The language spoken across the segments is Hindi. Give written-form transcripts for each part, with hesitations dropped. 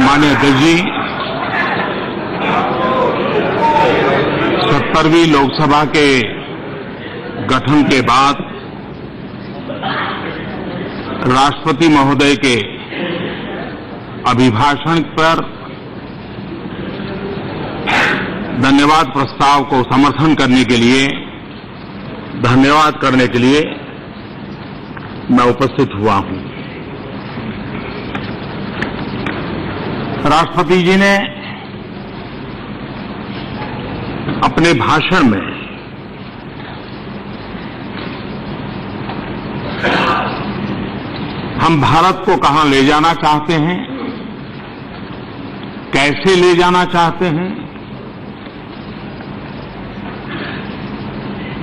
माननीय अध्यक्ष जी, 70वीं लोकसभा के गठन के बाद राष्ट्रपति महोदय के अभिभाषण पर धन्यवाद प्रस्ताव को समर्थन करने के लिए, धन्यवाद करने के लिए मैं उपस्थित हुआ हूं। राष्ट्रपति जी ने अपने भाषण में हम भारत को कहां ले जाना चाहते हैं, कैसे ले जाना चाहते हैं,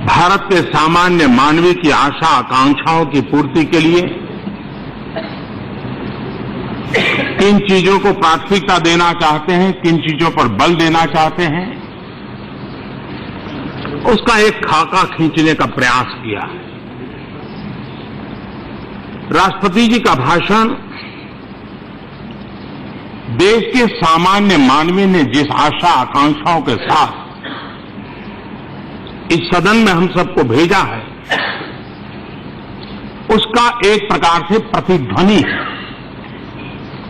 भारत के सामान्य मानवीय की आशा आकांक्षाओं की पूर्ति के लिए किन चीजों को प्राथमिकता देना चाहते हैं, किन चीजों पर बल देना चाहते हैं, उसका एक खाका खींचने का प्रयास किया। राष्ट्रपति जी का भाषण देश के सामान्य मानवीय ने जिस आशा आकांक्षाओं के साथ इस सदन में हम सबको भेजा है, उसका एक प्रकार से प्रतिध्वनि है।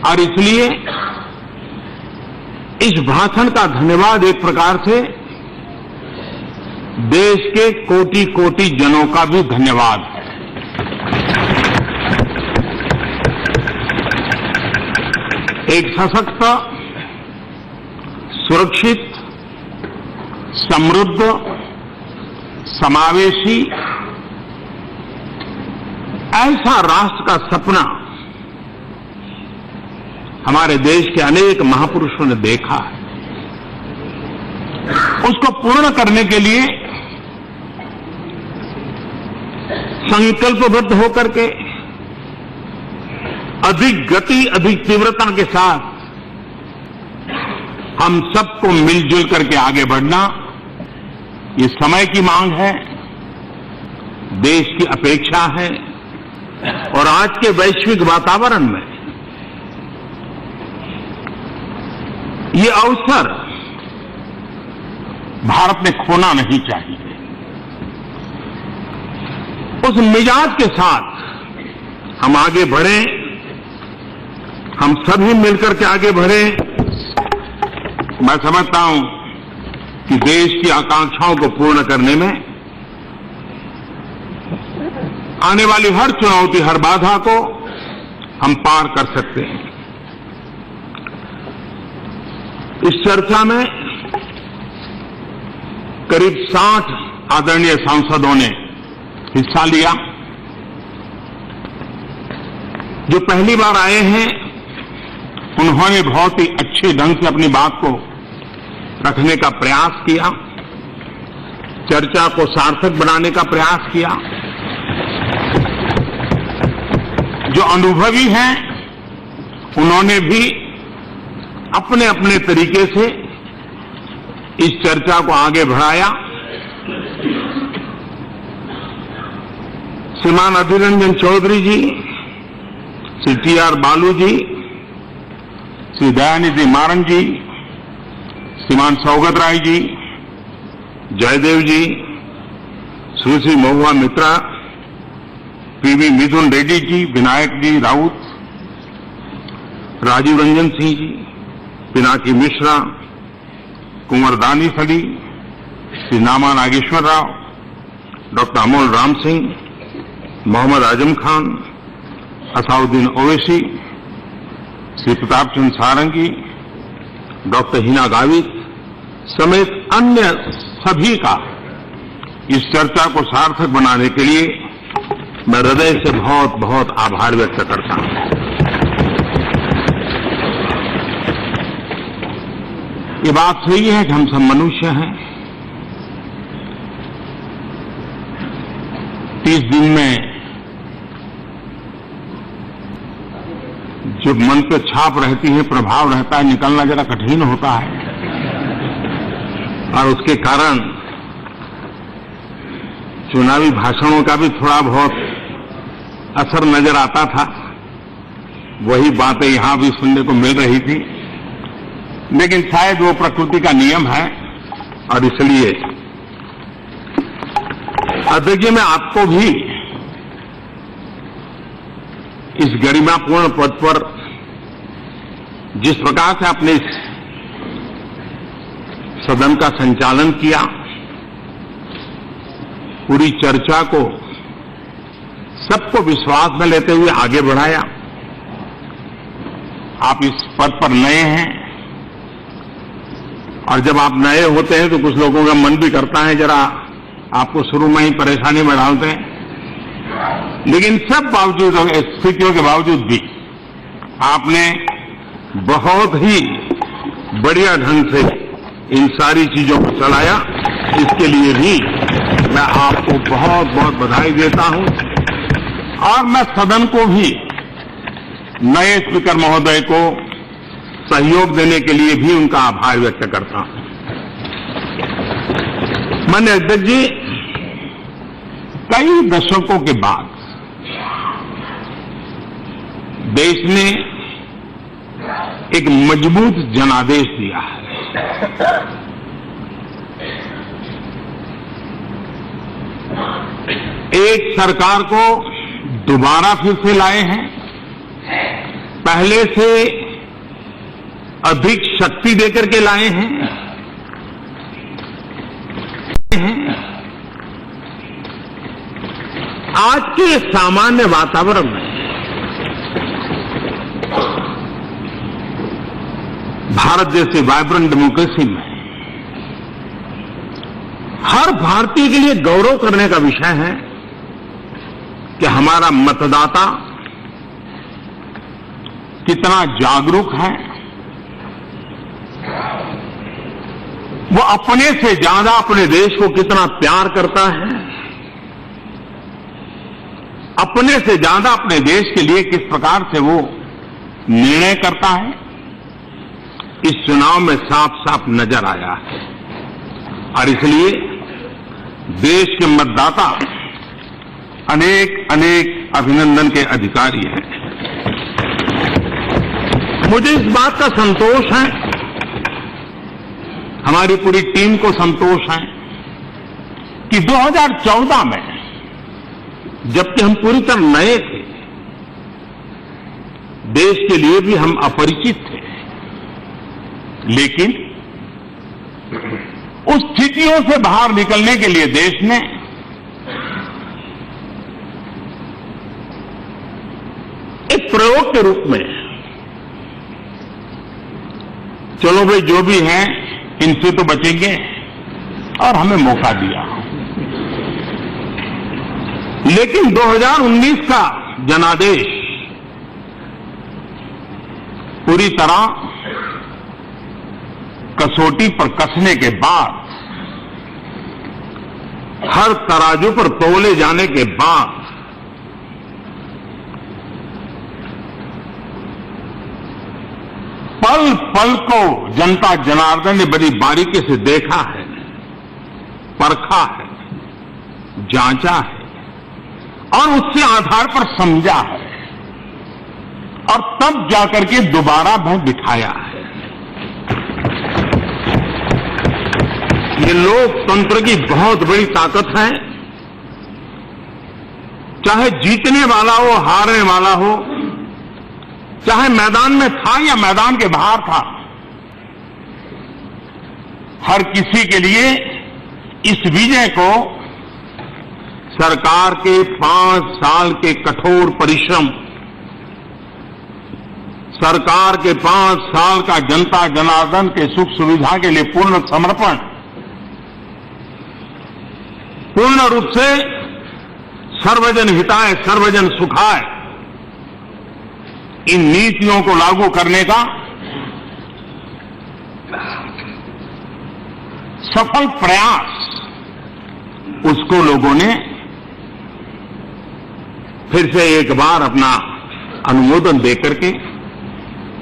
और इसलिए इस भाषण का धन्यवाद एक प्रकार से देश के कोटि कोटि जनों का भी धन्यवाद है। एक सशक्त, सुरक्षित, समृद्ध, समावेशी ऐसा राष्ट्र का सपना हमारे देश के अनेक महापुरुषों ने देखा है। उसको पूर्ण करने के लिए संकल्पबद्ध होकर के अधिक गति, अधिक तीव्रता के साथ हम सबको मिलजुल करके आगे बढ़ना, ये समय की मांग है, देश की अपेक्षा है। और आज के वैश्विक वातावरण में ये अवसर भारत ने खोना नहीं चाहिए। उस मिजाज के साथ हम आगे बढ़ें, हम सभी मिलकर के आगे बढ़ें। मैं समझता हूं कि देश की आकांक्षाओं को पूर्ण करने में आने वाली हर चुनौती, हर बाधा को हम पार कर सकते हैं। इस चर्चा में करीब 60 आदरणीय सांसदों ने हिस्सा लिया। जो पहली बार आए हैं, उन्होंने बहुत ही अच्छे ढंग से अपनी बात को रखने का प्रयास किया, चर्चा को सार्थक बनाने का प्रयास किया। जो अनुभवी हैं, उन्होंने भी अपने अपने तरीके से इस चर्चा को आगे बढ़ाया। श्रीमान अधीर रंजन चौधरी जी, श्री टी.आर. बालू जी, श्री दयानिधि मारन जी, श्रीमान सौगत राय जी, जयदेव जी, सुश्री महुआ मित्रा, पी.वी. मिथुन रेड्डी जी, विनायक जी राउत, राजीव रंजन सिंह जी, पिनाकी मिश्रा, कुंवर दानी फली, श्री नामा नागेश्वर राव, डॉक्टर अमोल राम सिंह, मोहम्मद आजम खान, असाउद्दीन ओवैसी, श्री प्रताप चंद्र सारंगी, डॉक्टर हिना गावित समेत अन्य सभी का इस चर्चा को सार्थक बनाने के लिए मैं हृदय से बहुत बहुत आभार व्यक्त करता हूं। ये बात सही है कि हम सब मनुष्य हैं। 30 दिन में जो मन पे छाप रहती है, प्रभाव रहता है, निकलना जरा कठिन होता है। और उसके कारण चुनावी भाषणों का भी थोड़ा बहुत असर नजर आता था। वही बातें यहां भी सुनने को मिल रही थी। लेकिन शायद वो प्रकृति का नियम है और इसलिए अध्यक्ष जी, मैं आपको भी इस गरिमापूर्ण पद पर जिस प्रकार से आपने इस सदन का संचालन किया, पूरी चर्चा को सबको विश्वास में लेते हुए आगे बढ़ाया। आप इस पद पर नए हैं और जब आप नए होते हैं तो कुछ लोगों का मन भी करता है जरा आपको शुरू में ही परेशानी में डालते हैं, लेकिन सब बावजूद स्थितियों के बावजूद भी आपने बहुत ही बढ़िया ढंग से इन सारी चीजों को चलाया। इसके लिए भी मैं आपको बहुत बहुत बधाई देता हूं और मैं सदन को भी, नए स्पीकर महोदय को सहयोग देने के लिए भी उनका आभार व्यक्त करता हूं। माननीय अध्यक्ष जी, कई दशकों के बाद देश ने एक मजबूत जनादेश दिया है। एक सरकार को दोबारा फिर से लाए हैं, पहले से अधिक शक्ति देकर के लाए हैं। आज के सामान्य वातावरण में भारत जैसे वाइब्रेंट डेमोक्रेसी में हर भारतीय के लिए गौरव करने का विषय है कि हमारा मतदाता कितना जागरूक है। वो अपने से ज्यादा अपने देश को कितना प्यार करता है, अपने से ज्यादा अपने देश के लिए किस प्रकार से वो निर्णय करता है, इस चुनाव में साफ साफ नजर आया है। और इसलिए देश के मतदाता अनेक अनेक अभिनंदन के अधिकारी हैं। मुझे इस बात का संतोष है, हमारी पूरी टीम को संतोष है कि 2014 में जबकि हम पूरी तरह नए थे, देश के लिए भी हम अपरिचित थे, लेकिन उस स्थितियों से बाहर निकलने के लिए देश ने एक प्रयोग के रूप में, चलो भाई जो भी है इनसे तो बचेंगे, और हमें मौका दिया। लेकिन 2019 का जनादेश पूरी तरह कसौटी पर कसने के बाद, हर तराजू पर तोले जाने के बाद पल पल को जनता जनार्दन ने बड़ी बारीकी से देखा है, परखा है, जांचा है और उससे आधार पर समझा है और तब जाकर के दोबारा वह दिखाया है। ये लोकतंत्र की बहुत बड़ी ताकत है। चाहे जीतने वाला हो, हारने वाला हो, चाहे मैदान में था या मैदान के बाहर था, हर किसी के लिए इस विजय को सरकार के 5 साल के कठोर परिश्रम, सरकार के 5 साल का जनता जनार्दन के सुख सुविधा के लिए पूर्ण समर्पण, पूर्ण रूप से सर्वजन हिताय सर्वजन सुखाय, इन नीतियों को लागू करने का सफल प्रयास, उसको लोगों ने फिर से एक बार अपना अनुमोदन देकर के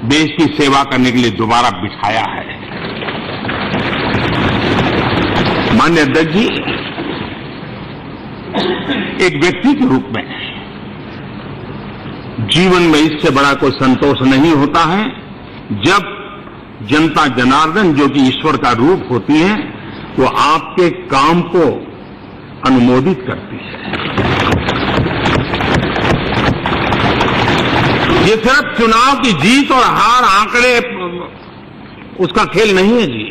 देश की सेवा करने के लिए दोबारा बिठाया है। माननीय अध्यक्ष जी, एक व्यक्ति के रूप में जीवन में इससे बड़ा कोई संतोष नहीं होता है जब जनता जनार्दन जो कि ईश्वर का रूप होती है, वो आपके काम को अनुमोदित करती है। ये सिर्फ चुनाव की जीत और हार आंकड़े उसका खेल नहीं है जी।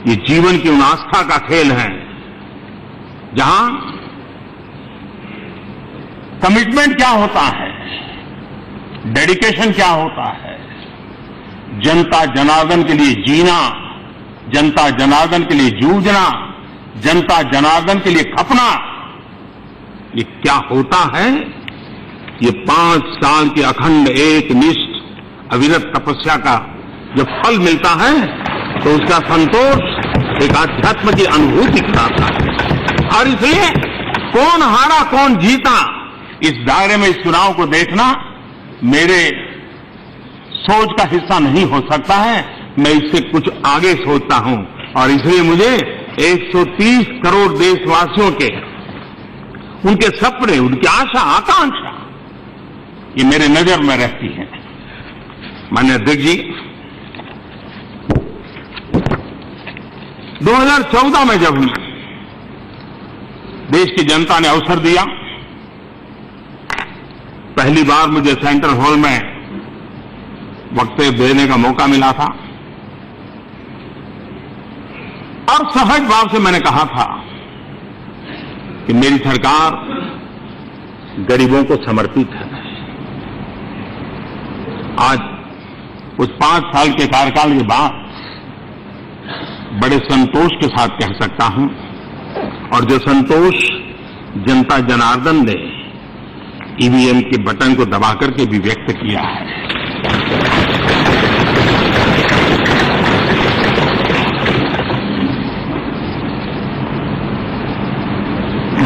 ये जीवन की उन आस्था का खेल है जहां कमिटमेंट क्या होता है, डेडिकेशन क्या होता है, जनता जनार्दन के लिए जीना, जनता जनार्दन के लिए जूझना, जनता जनार्दन के लिए खपना, ये क्या होता है, ये 5 साल की अखंड एकनिष्ठ अविरत तपस्या का जब फल मिलता है तो उसका संतोष एक आध्यात्म की अनुभूति कराता है। और इसलिए कौन हारा कौन जीता, इस दायरे में इस चुनाव को देखना मेरे सोच का हिस्सा नहीं हो सकता है। मैं इससे कुछ आगे सोचता हूं और इसलिए मुझे 130 करोड़ देशवासियों के उनके सपने, उनकी आशा आकांक्षा, ये मेरे नजर में रहती है। माननीय अध्यक्ष जी, 2014 में जब देश की जनता ने अवसर दिया, पहली बार मुझे सेंट्रल हॉल में वक्तव्य देने का मौका मिला था और सहज भाव से मैंने कहा था कि मेरी सरकार गरीबों को समर्पित है। आज उस 5 साल के कार्यकाल के बाद बड़े संतोष के साथ कह सकता हूं, और जो संतोष जनता जनार्दन ने ईवीएम के बटन को दबा करके भी व्यक्त किया है।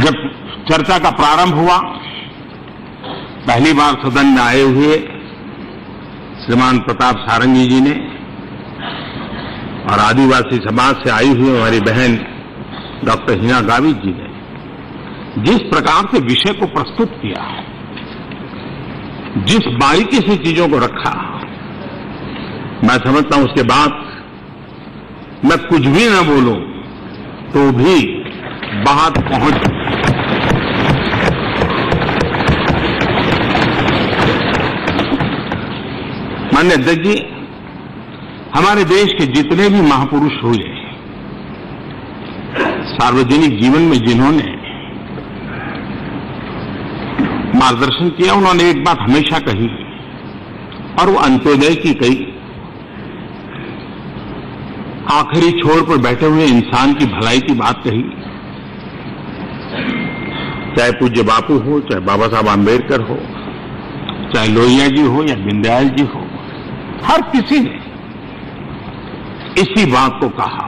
जब चर्चा का प्रारंभ हुआ, पहली बार सदन में आए हुए श्रीमान प्रताप सारंगी जी ने और आदिवासी समाज से आई हुई हमारी बहन डॉक्टर हिना गावित जी ने जिस प्रकार से विषय को प्रस्तुत किया, जिस बारीकी से चीजों को रखा, मैं समझता हूं उसके बाद मैं कुछ भी न बोलूं तो भी बात पहुंच। माननीय अध्यक्ष जी, हमारे देश के जितने भी महापुरुष हुए, सार्वजनिक जीवन में जिन्होंने मार्गदर्शन किया, उन्होंने एक बात हमेशा कही और वो अंत्योदय की कही। आखिरी छोर पर बैठे हुए इंसान की भलाई की बात कही। चाहे पूज्य बापू हो, चाहे बाबा साहब आंबेडकर हो, चाहे लोहिया जी हो या दीनदयाल जी हो, हर किसी ने इसी बात को कहा।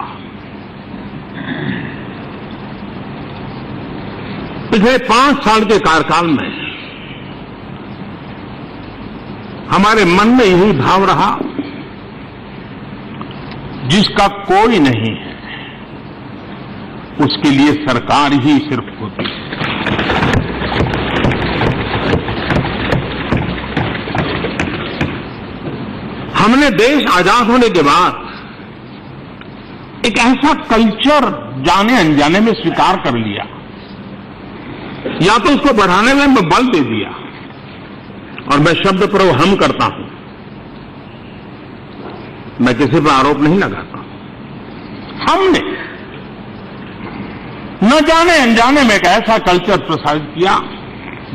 पिछले 5 साल के कार्यकाल में हमारे मन में यही भाव रहा, जिसका कोई नहीं है उसके लिए सरकार ही सिर्फ होती है। हमने देश आजाद होने के बाद एक ऐसा कल्चर जाने अनजाने में स्वीकार कर लिया, या तो उसको बढ़ाने में बल दे दिया, और मैं शब्द प्रयोग हम करता हूं, मैं किसी पर आरोप नहीं लगाता। हमने न जाने अनजाने में एक ऐसा कल्चर प्रसारित किया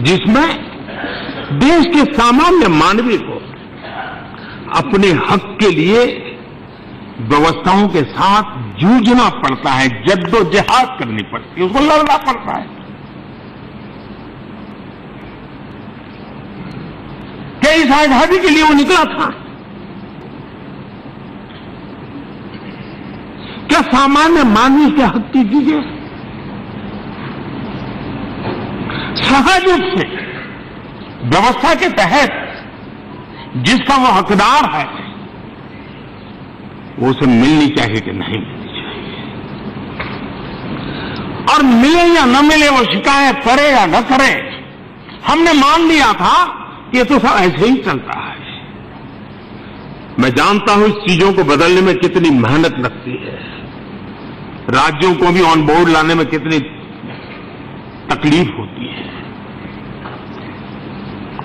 जिसमें देश के सामान्य मानवी को अपने हक के लिए व्यवस्थाओं के साथ जूझना पड़ता है, जद्दोजहद करनी पड़ती है, उसको लड़ना पड़ता है। क्या इस आजादी के लिए वो निकला था? क्या सामान्य मानवी के हक की चीजें सहज रूप से व्यवस्था के तहत जिसका वो हकदार है वो उसे मिलनी चाहिए कि नहीं मिलनी चाहिए, और मिले या न मिले, वो शिकायत करे या न करे, हमने मान लिया था कि ये तो सब ऐसे ही चलता है। मैं जानता हूं इस चीजों को बदलने में कितनी मेहनत लगती है, राज्यों को भी ऑन बोर्ड लाने में कितनी तकलीफ होती है,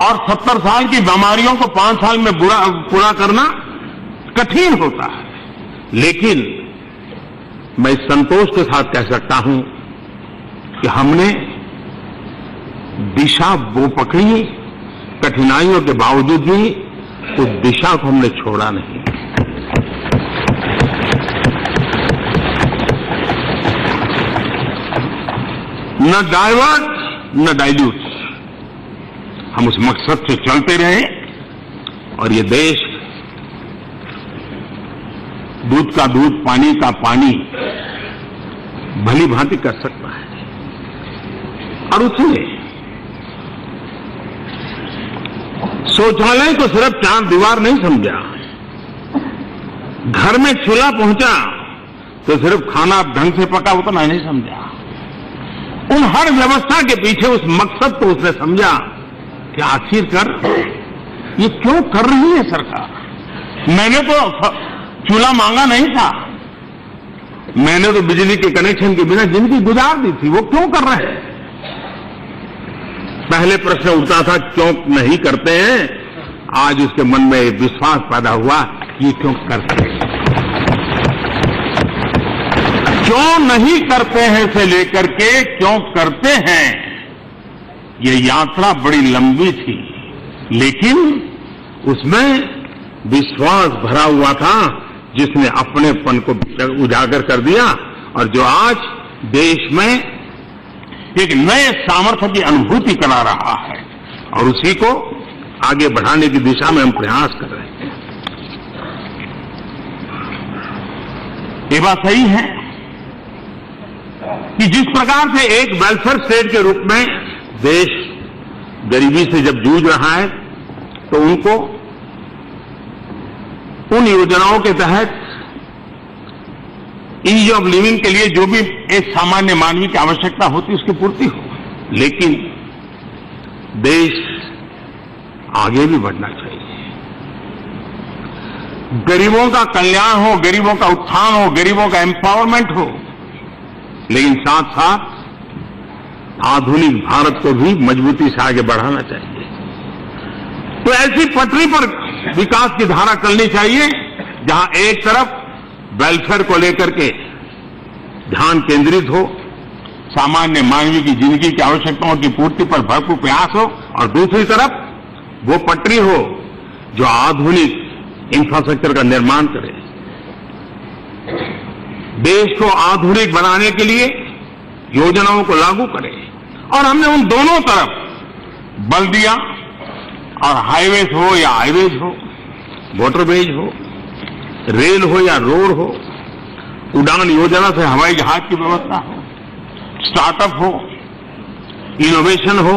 और 70 साल की बीमारियों को 5 साल में पूरा करना कठिन होता है। लेकिन मैं संतोष के साथ कह सकता हूं कि हमने दिशा वो पकड़ी, कठिनाइयों के बावजूद भी उस दिशा को हमने छोड़ा नहीं। न डाइवर्ट न डाइल्यूट, हम उस मकसद से चलते रहे और ये देश दूध का दूध, पानी का पानी भली भांति कर सकता है। और उसने शौचालय को सिर्फ 4 दीवार नहीं समझा, घर में चूल्हा पहुंचा तो सिर्फ खाना ढंग से पका उतना नहीं समझा, उन हर व्यवस्था के पीछे उस मकसद को उसने समझा कि आखिरकार ये क्यों कर रही है सरकार। मैंने तो चूल्हा मांगा नहीं था, मैंने तो बिजली के कनेक्शन के बिना जिंदगी गुजार दी थी, वो क्यों कर रहे हैं। पहले प्रश्न उठता था क्यों नहीं करते हैं, आज उसके मन में विश्वास पैदा हुआ ये क्यों करते हैं। क्यों नहीं करते हैं से लेकर के क्यों करते हैं, ये यात्रा बड़ी लंबी थी, लेकिन उसमें विश्वास भरा हुआ था जिसने अपनेपन को उजागर कर दिया और जो आज देश में एक नए सामर्थ्य की अनुभूति करा रहा है और उसी को आगे बढ़ाने की दिशा में हम प्रयास कर रहे हैं। ये बात सही है कि जिस प्रकार से एक वेलफेयर स्टेट के रूप में देश गरीबी से जब जूझ रहा है तो उनको उन योजनाओं के तहत ईज ऑफ लिविंग के लिए जो भी एक सामान्य मानवीय की आवश्यकता होती है उसकी पूर्ति हो, लेकिन देश आगे भी बढ़ना चाहिए। गरीबों का कल्याण हो, गरीबों का उत्थान हो, गरीबों का एम्पावरमेंट हो, लेकिन साथ साथ आधुनिक भारत को भी मजबूती से आगे बढ़ाना चाहिए। तो ऐसी पटरी पर विकास की धारा चलनी चाहिए जहां एक तरफ वेलफेयर को लेकर के ध्यान केंद्रित हो, सामान्य मानवीय की जिंदगी की आवश्यकताओं की पूर्ति पर भरपूर प्रयास हो, और दूसरी तरफ वो पटरी हो जो आधुनिक इंफ्रास्ट्रक्चर का निर्माण करे। देश को आधुनिक बनाने के लिए योजनाओं को लागू करे, और हमने उन दोनों तरफ बल दिया, और हाईवेज हो या हाईवेज हो, वाटरवेज हो, रेल हो या रोड हो, उड़ान योजना से हवाई जहाज की व्यवस्था हो, स्टार्टअप हो, इनोवेशन हो,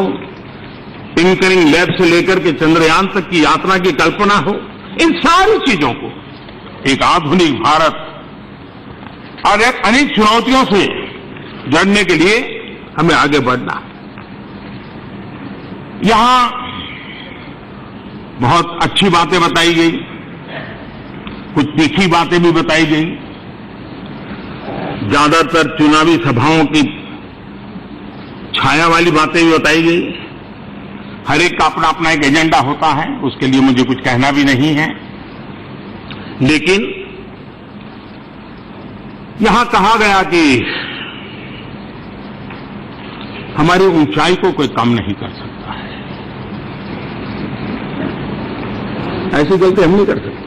टिंकरिंग लैब से लेकर के चंद्रयान तक की यात्रा की कल्पना हो, इन सारी चीजों को एक आधुनिक भारत और एक अनेक चुनौतियों से जड़ने के लिए हमें आगे बढ़ना। यहां बहुत अच्छी बातें बताई गई, कुछ तीखी बातें भी बताई गई, ज्यादातर चुनावी सभाओं की छाया वाली बातें भी बताई गई। हर एक का अपना अपना एक एजेंडा होता है, उसके लिए मुझे कुछ कहना भी नहीं है, लेकिन यहां कहा गया कि हमारी ऊंचाई को कोई कम नहीं कर सकता है। ऐसी गलती हम नहीं कर सकते।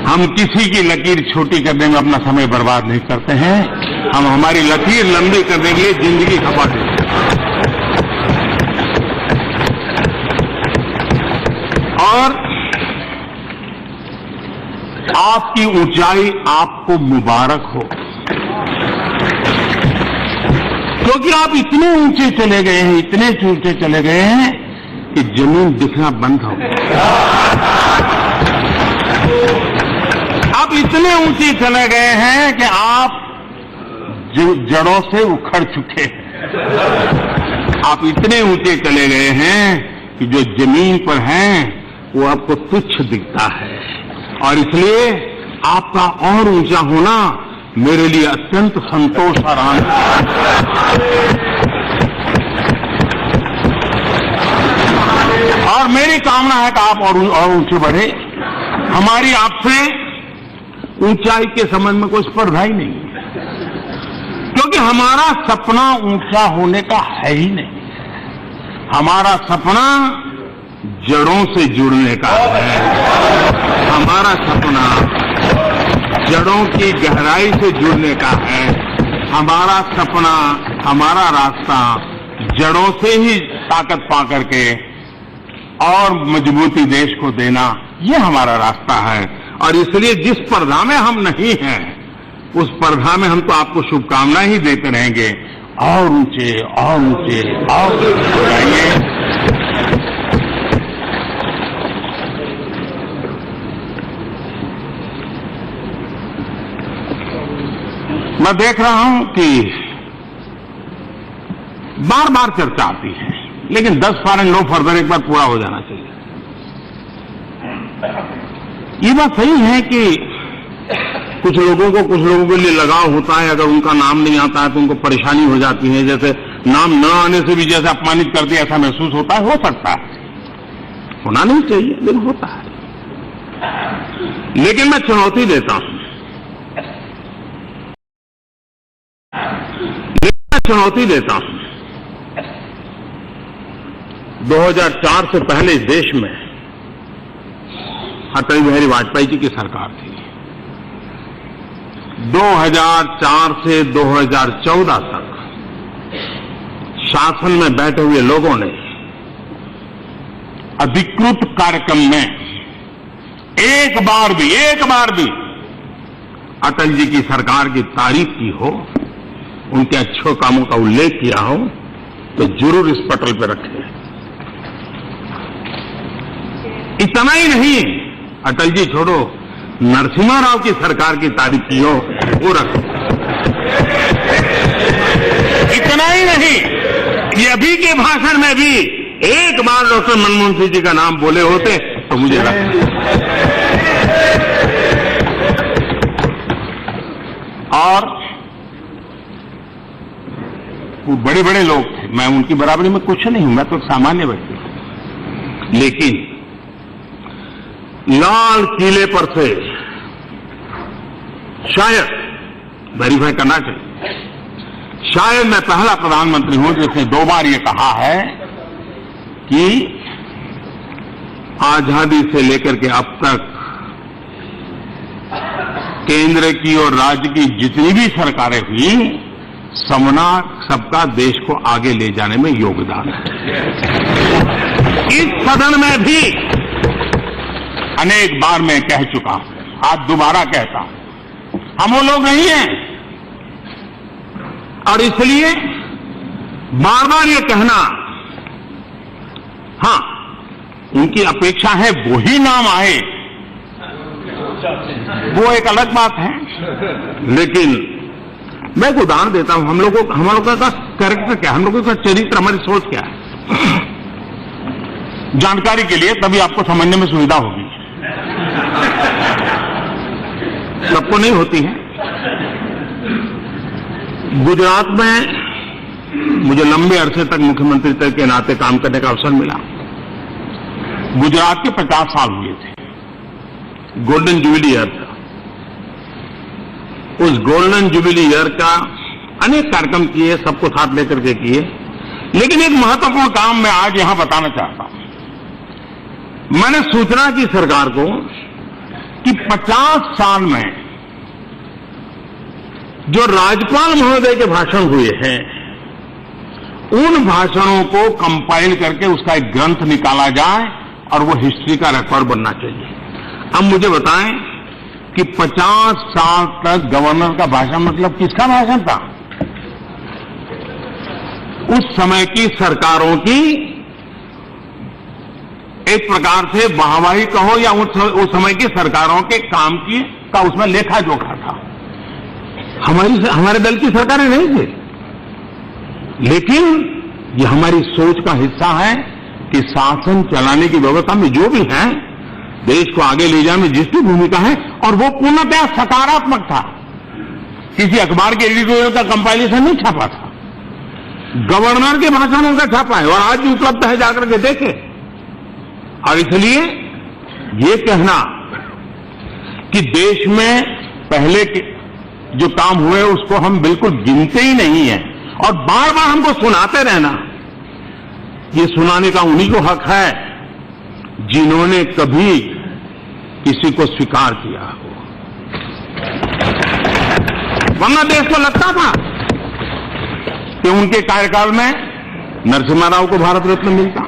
हम किसी की लकीर छोटी करने में अपना समय बर्बाद नहीं करते हैं, हम हमारी लकीर लंबी करने के लिए जिंदगी खपा देते हैं। और आपकी ऊंचाई आपको मुबारक हो, क्योंकि आप इतने ऊंचे चले गए हैं, इतने ऊंचे चले गए हैं कि जमीन दिखना बंद हो गई। आप इतने ऊंचे चले गए हैं कि आप जड़ों से उखड़ चुके हैं। आप इतने ऊंचे चले गए हैं कि जो जमीन पर है वो आपको तुच्छ दिखता है, और इसलिए आपका और ऊंचा होना मेरे लिए अत्यंत संतोष और आनंद। और मेरी कामना है कि आप और ऊंचे बढ़े। हमारी आपसे ऊंचाई के संबंध में कोई स्पर्धा ही नहीं है, क्योंकि हमारा सपना ऊंचा होने का है ही नहीं। हमारा सपना जड़ों से जुड़ने का है। हमारा सपना जड़ों की गहराई से जुड़ने का है। हमारा सपना, हमारा रास्ता जड़ों से ही ताकत पा करके और मजबूती देश को देना, ये हमारा रास्ता है। और इसलिए जिस स्पर्धा में हम नहीं हैं, उस स्पर्धा में हम तो आपको शुभकामनाएं ही देते रहेंगे। और ऊंचे और ऊंचे और ऊंचे जाइए। मैं देख रहा हूं कि बार बार चर्चा आती है, लेकिन 10 फॉरेन नो फर्दर एक बार पूरा हो जाना चाहिए। ये बात सही है कि कुछ लोगों के लिए लगाव होता है, अगर उनका नाम नहीं आता है तो उनको परेशानी हो जाती है। जैसे नाम न आने से भी जैसे अपमानित कर दिया ऐसा महसूस होता है। हो सकता है, होना नहीं चाहिए, लेकिन होता है। लेकिन मैं चुनौती देता हूं, 2004 से पहले इस देश में अटल बिहारी वाजपेयी जी की सरकार थी। 2004 से 2014 तक शासन में बैठे हुए लोगों ने अधिकृत कार्यक्रम में एक बार भी अटल जी की सरकार की तारीफ की हो, उनके अच्छे कामों का उल्लेख किया हो, तो जरूर इस पटल पर रखें। इतना ही नहीं, अटल जी छोड़ो, नरसिम्हा राव की सरकार की तारीफ की हो, वो रखो। इतना ही नहीं, ये अभी के भाषण में भी एक बार डॉक्टर मनमोहन सिंह जी का नाम बोले होते तो मुझे लगता। और वो बड़े बड़े लोग थे, मैं उनकी बराबरी में कुछ नहीं हूं, मैं तो सामान्य व्यक्ति हूं। लेकिन लाल किले पर से शायद वेरीफाई करना चाहिए, शायद मैं पहला प्रधानमंत्री हूं जिसने 2 बार ये कहा है कि आजादी से लेकर के अब तक केंद्र की और राज्य की जितनी भी सरकारें हुई, सबका देश को आगे ले जाने में योगदान है। इस सदन में भी अनेक बार मैं कह चुका हूं, आज दोबारा कहता हूं, हम वो लोग नहीं हैं। और इसलिए बार बार ये कहना, हाँ, उनकी अपेक्षा है वो ही नाम आए, वो एक अलग बात है। लेकिन मैं एक उदाहरण देता हूं, हम लोगों का कैरेक्टर क्या है, हम लोगों का चरित्र, हमारी सोच क्या है, जानकारी के लिए, तभी आपको समझने में सुविधा होगी। सबको नहीं होती है। गुजरात में मुझे लंबे अरसे तक मुख्यमंत्री के नाते काम करने का अवसर मिला। गुजरात के 50 साल हुए थे, गोल्डन जुबिली ईयर था। उस गोल्डन जुबिली ईयर का अनेक कार्यक्रम किए, सबको साथ लेकर के किए। लेकिन एक महत्वपूर्ण काम मैं आज यहां बताना चाहता हूं। मैंने सूचना की सरकार को कि 50 साल में जो राज्यपाल महोदय के भाषण हुए हैं, उन भाषणों को कंपाइल करके उसका एक ग्रंथ निकाला जाए और वो हिस्ट्री का रिकॉर्ड बनना चाहिए। अब मुझे बताएं कि 50 साल तक गवर्नर का भाषण मतलब किसका भाषण था? उस समय की सरकारों की एक प्रकार से वाहवाही कहो या उस समय की सरकारों के काम की का उसमें लेखा जोखा था। हमारे दल की सरकारें नहीं थे, लेकिन ये हमारी सोच का हिस्सा है कि शासन चलाने की व्यवस्था में जो भी है, देश को आगे ले जाने में जिसकी भूमिका है, और वो पूर्णतः सकारात्मक था। किसी अखबार के एडिटोरियल का कंपाइलेशन नहीं छापा था, गवर्नर के भाषणों का छापा है, और आज भी उपलब्ध है, जाकर के देखे। और इसलिए ये कहना कि देश में पहले के जो काम हुए उसको हम बिल्कुल गिनते ही नहीं है, और बार बार हमको सुनाते रहना, ये सुनाने का उन्हीं को हक है जिन्होंने कभी किसी को स्वीकार किया हो। वरना देश को लगता था कि उनके कार्यकाल में नरसिम्हा राव को भारत रत्न मिलता,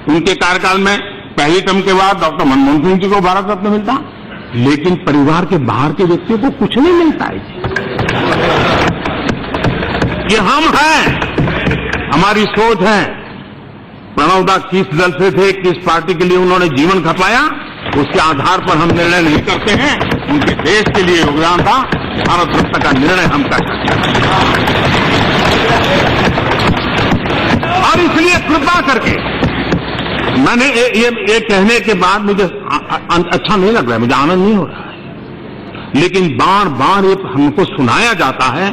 उनके कार्यकाल में पहली टर्म के बाद डॉक्टर मनमोहन सिंह जी को भारत रत्न मिलता, लेकिन परिवार के बाहर के व्यक्तियों को कुछ नहीं मिलता है। ये हम हैं, हमारी सोच है। प्रणव दा किस दल से थे, किस पार्टी के लिए उन्होंने जीवन खपाया, उसके आधार पर हम निर्णय नहीं करते हैं। उनके देश के लिए योगदान था, भारत रत्न का निर्णय हम करते हैं। और इसलिए कृपा करके मैंने ये कहने के बाद मुझे अच्छा नहीं लग रहा है, मुझे आनंद नहीं हो रहा है, लेकिन बार बार ये हमको सुनाया जाता है,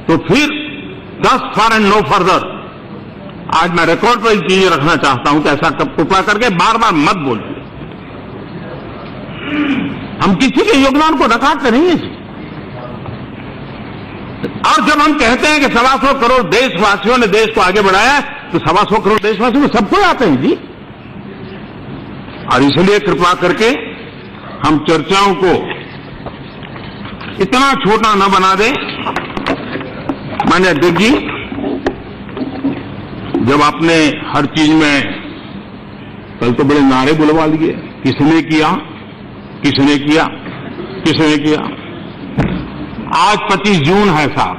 तो फिर thus far and no further, आज मैं रिकॉर्ड पर चीज रखना चाहता हूं कि ऐसा कृपा करके बार बार मत बोलिए। हम किसी के योगदान को नकारते नहीं है जी। और जब हम कहते हैं कि 125 करोड़ देशवासियों ने देश को आगे बढ़ाया है, तो 125 करोड़ देशवासियों में सबको आते हैं जी। और इसलिए कृपा करके हम चर्चाओं को इतना छोटा न बना दें। माननीय अध्यक्ष जी, जब आपने हर चीज में कल तो बड़े नारे बुलवा लिए, किसने किया, किसने किया, किसने किया। आज 25 जून है साहब,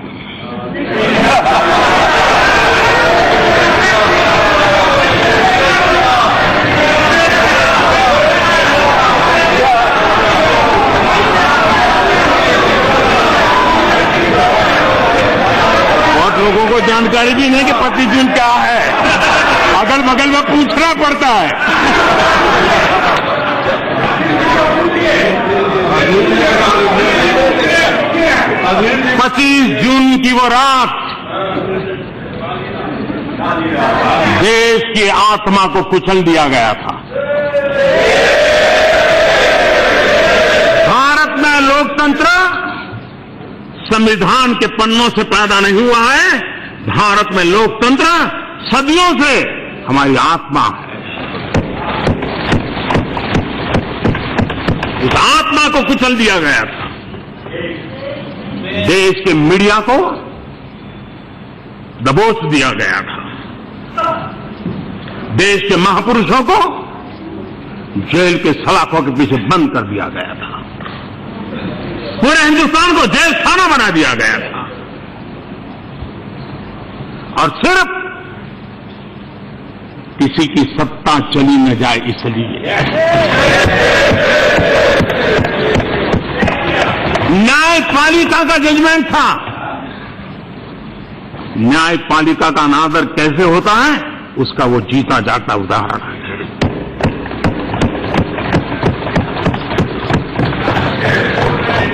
लोगों को जानकारी भी नहीं कि 25 जून क्या है, अगल बगल में पूछना पड़ता है। 25 जून की वो रात देश की आत्मा को कुचल दिया गया था। भारत में लोकतंत्र संविधान के पन्नों से पैदा नहीं हुआ है, भारत में लोकतंत्र सदियों से हमारी आत्मा है। उस आत्मा को कुचल दिया गया था। देश के मीडिया को दबोच दिया गया था। देश के महापुरुषों को जेल के सलाखों के पीछे बंद कर दिया गया था। पूरे हिंदुस्तान को जेल खाना बना दिया गया था। और सिर्फ किसी की सत्ता चली न जाए इसलिए न्यायपालिका का जजमेंट था। न्यायपालिका का अनादर कैसे होता है, उसका वो जीता जाता उदाहरण है।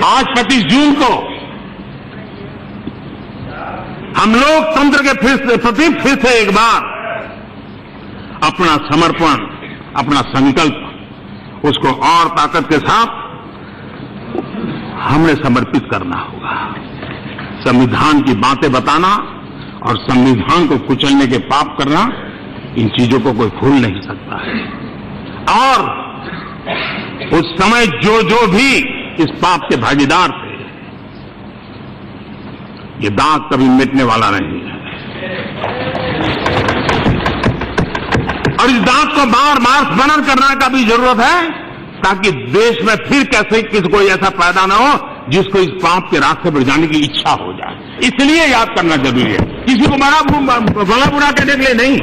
आज 25 जून को हम लोकतंत्र के प्रति फिर से एक बार अपना समर्पण, अपना संकल्प उसको और ताकत के साथ हमने समर्पित करना होगा। संविधान की बातें बताना और संविधान को कुचलने के पाप करना, इन चीजों को कोई भूल नहीं सकता है। और उस समय जो जो भी इस पाप के भागीदार थे, ये दाग कभी मिटने वाला नहीं है। और इस दाग को बार बार स्मरण करने का भी जरूरत है, ताकि देश में फिर कैसे किसी कोई ऐसा पैदा न हो जिसको इस पाप के रास्ते पर जाने की इच्छा हो जाए। इसलिए याद करना जरूरी है, किसी को भला बुरा कहने के लिए नहीं।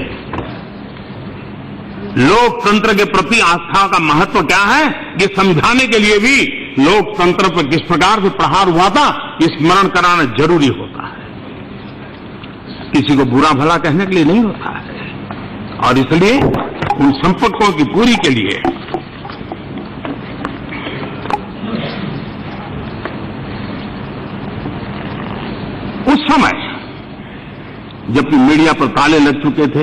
लोकतंत्र के प्रति आस्था का महत्व क्या है, ये समझाने के लिए भी लोकतंत्र पर किस प्रकार से प्रहार हुआ था, ये स्मरण कराना जरूरी होता है। किसी को बुरा भला कहने के लिए नहीं होता है। और इसलिए उन संपर्कों की पूरी के लिए उस समय जबकि मीडिया पर ताले लग चुके थे,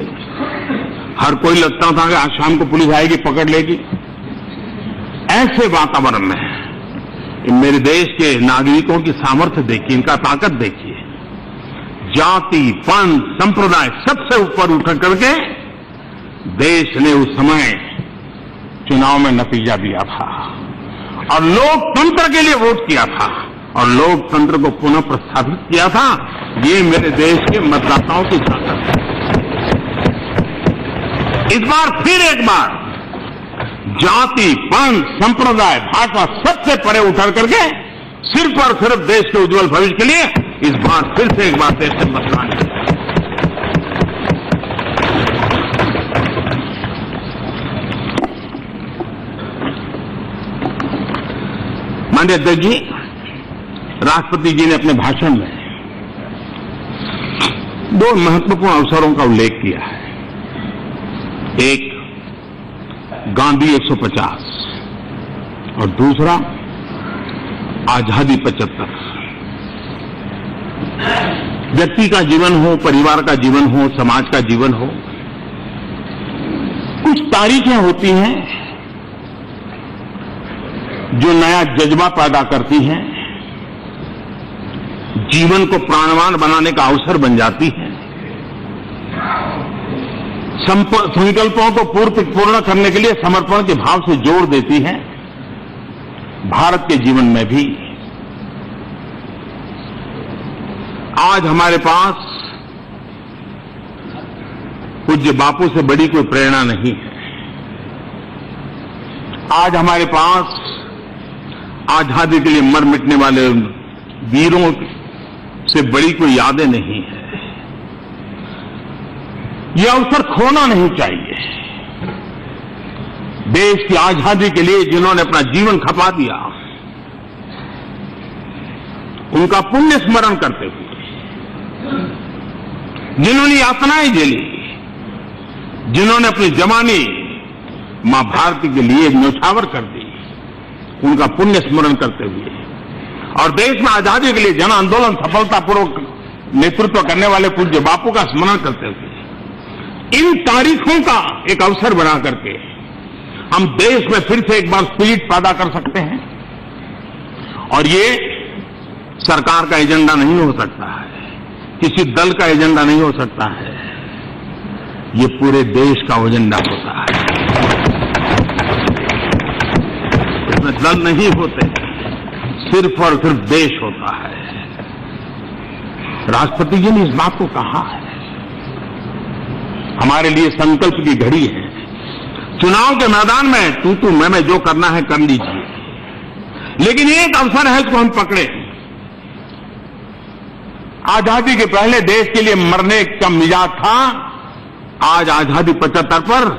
हर कोई लगता था कि आज शाम को पुलिस आएगी, पकड़ लेगी, ऐसे वातावरण में मेरे देश के नागरिकों की सामर्थ्य देखिए, इनका ताकत देखिए। जाति, पंथ, संप्रदाय सबसे ऊपर उठ करके देश ने उस समय चुनाव में नतीजा दिया था और लोकतंत्र के लिए वोट किया था और लोकतंत्र को पुनः प्रस्थापित किया था। ये मेरे देश के मतदाताओं की ताकत है। इस बार फिर एक बार जाति, पंथ, संप्रदाय, भाषा सबसे परे उठा करके सिर्फ और सिर्फ देश के उज्जवल भविष्य के लिए इस बार फिर से एक बार देश से मतदान किया। माननीय अध्यक्ष जी, राष्ट्रपति जी ने अपने भाषण में दो महत्वपूर्ण अवसरों का उल्लेख किया है। एक गांधी 150 और दूसरा आजादी 75। व्यक्ति का जीवन हो, परिवार का जीवन हो, समाज का जीवन हो, कुछ तारीखें होती हैं जो नया जज्बा पैदा करती हैं, जीवन को प्राणवान बनाने का अवसर बन जाती है, संकल्पों को पूर्ण करने के लिए समर्पण के भाव से जोड़ देती है। भारत के जीवन में भी आज हमारे पास पूज्य बापू से बड़ी कोई प्रेरणा नहीं है। आज हमारे पास आजादी के लिए मर मिटने वाले वीरों से बड़ी कोई यादें नहीं है। यह अवसर खोना नहीं चाहिए। देश की आजादी के लिए जिन्होंने अपना जीवन खपा दिया, उनका पुण्य स्मरण करते हुए, जिन्होंने यातनाएं झेली, जिन्होंने अपनी जवानी मां भारती के लिए न्यौछावर कर दी, उनका पुण्य स्मरण करते हुए और देश में आजादी के लिए जन आंदोलन सफलतापूर्वक नेतृत्व करने वाले पूज्य बापू का स्मरण करते हुए इन तारीखों का एक अवसर बना करके हम देश में फिर से एक बार स्पिरिट पैदा कर सकते हैं। और ये सरकार का एजेंडा नहीं हो सकता है, किसी दल का एजेंडा नहीं हो सकता है, ये पूरे देश का एजेंडा होता है। इसमें दल नहीं होते, सिर्फ और सिर्फ देश होता है। राष्ट्रपति जी ने इस बात को कहा है। हमारे लिए संकल्प की घड़ी है। चुनाव के मैदान में तू मैं जो करना है कर लीजिए, लेकिन एक अवसर है इसको हम पकड़े। आजादी के पहले देश के लिए मरने का मिजाज था, आज आजादी 75 पर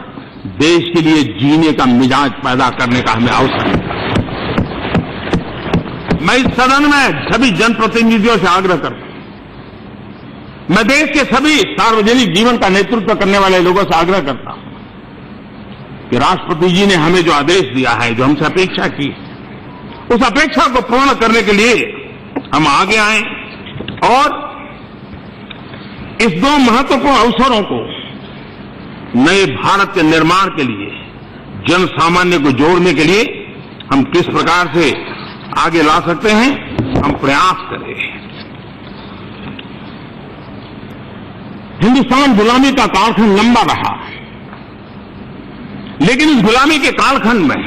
देश के लिए जीने का मिजाज पैदा करने का हमें अवसर है। मैं इस सदन में सभी जनप्रतिनिधियों से आग्रह करता हूं, मैं देश के सभी सार्वजनिक जीवन का नेतृत्व करने वाले लोगों से आग्रह करता हूं कि राष्ट्रपति जी ने हमें जो आदेश दिया है, जो हमसे अपेक्षा की, उस अपेक्षा को पूर्ण करने के लिए हम आगे आए और इस दो महत्वपूर्ण अवसरों को नए भारत के निर्माण के लिए, जन सामान्य को जोड़ने के लिए हम किस प्रकार से आगे ला सकते हैं, हम प्रयास करें। हिंदुस्तान गुलामी का कालखंड लंबा रहा, लेकिन इस गुलामी के कालखंड में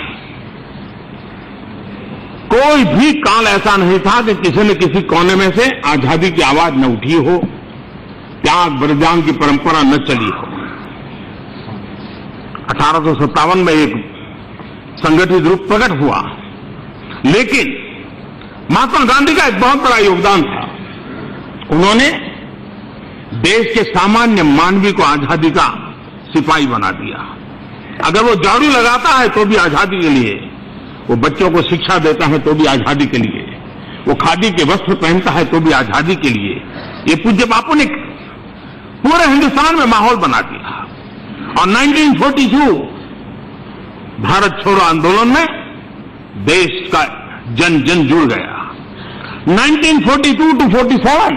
कोई भी काल ऐसा नहीं था कि किसी न किसी कोने में से आजादी की आवाज न उठी हो, त्याग बलिदान की परंपरा न चली हो। 1857 में एक संगठित रूप प्रकट हुआ, लेकिन महात्मा गांधी का एक बहुत बड़ा योगदान था। उन्होंने देश के सामान्य मानवी को आजादी का सिपाही बना दिया। अगर वो झाड़ू लगाता है तो भी आजादी के लिए, वो बच्चों को शिक्षा देता है तो भी आजादी के लिए, वो खादी के वस्त्र पहनता है तो भी आजादी के लिए। ये पूज्य बापू ने पूरे हिंदुस्तान में माहौल बना दिया और 1942 भारत छोड़ो आंदोलन में देश का जन जन जुड़ गया। 1942 to 47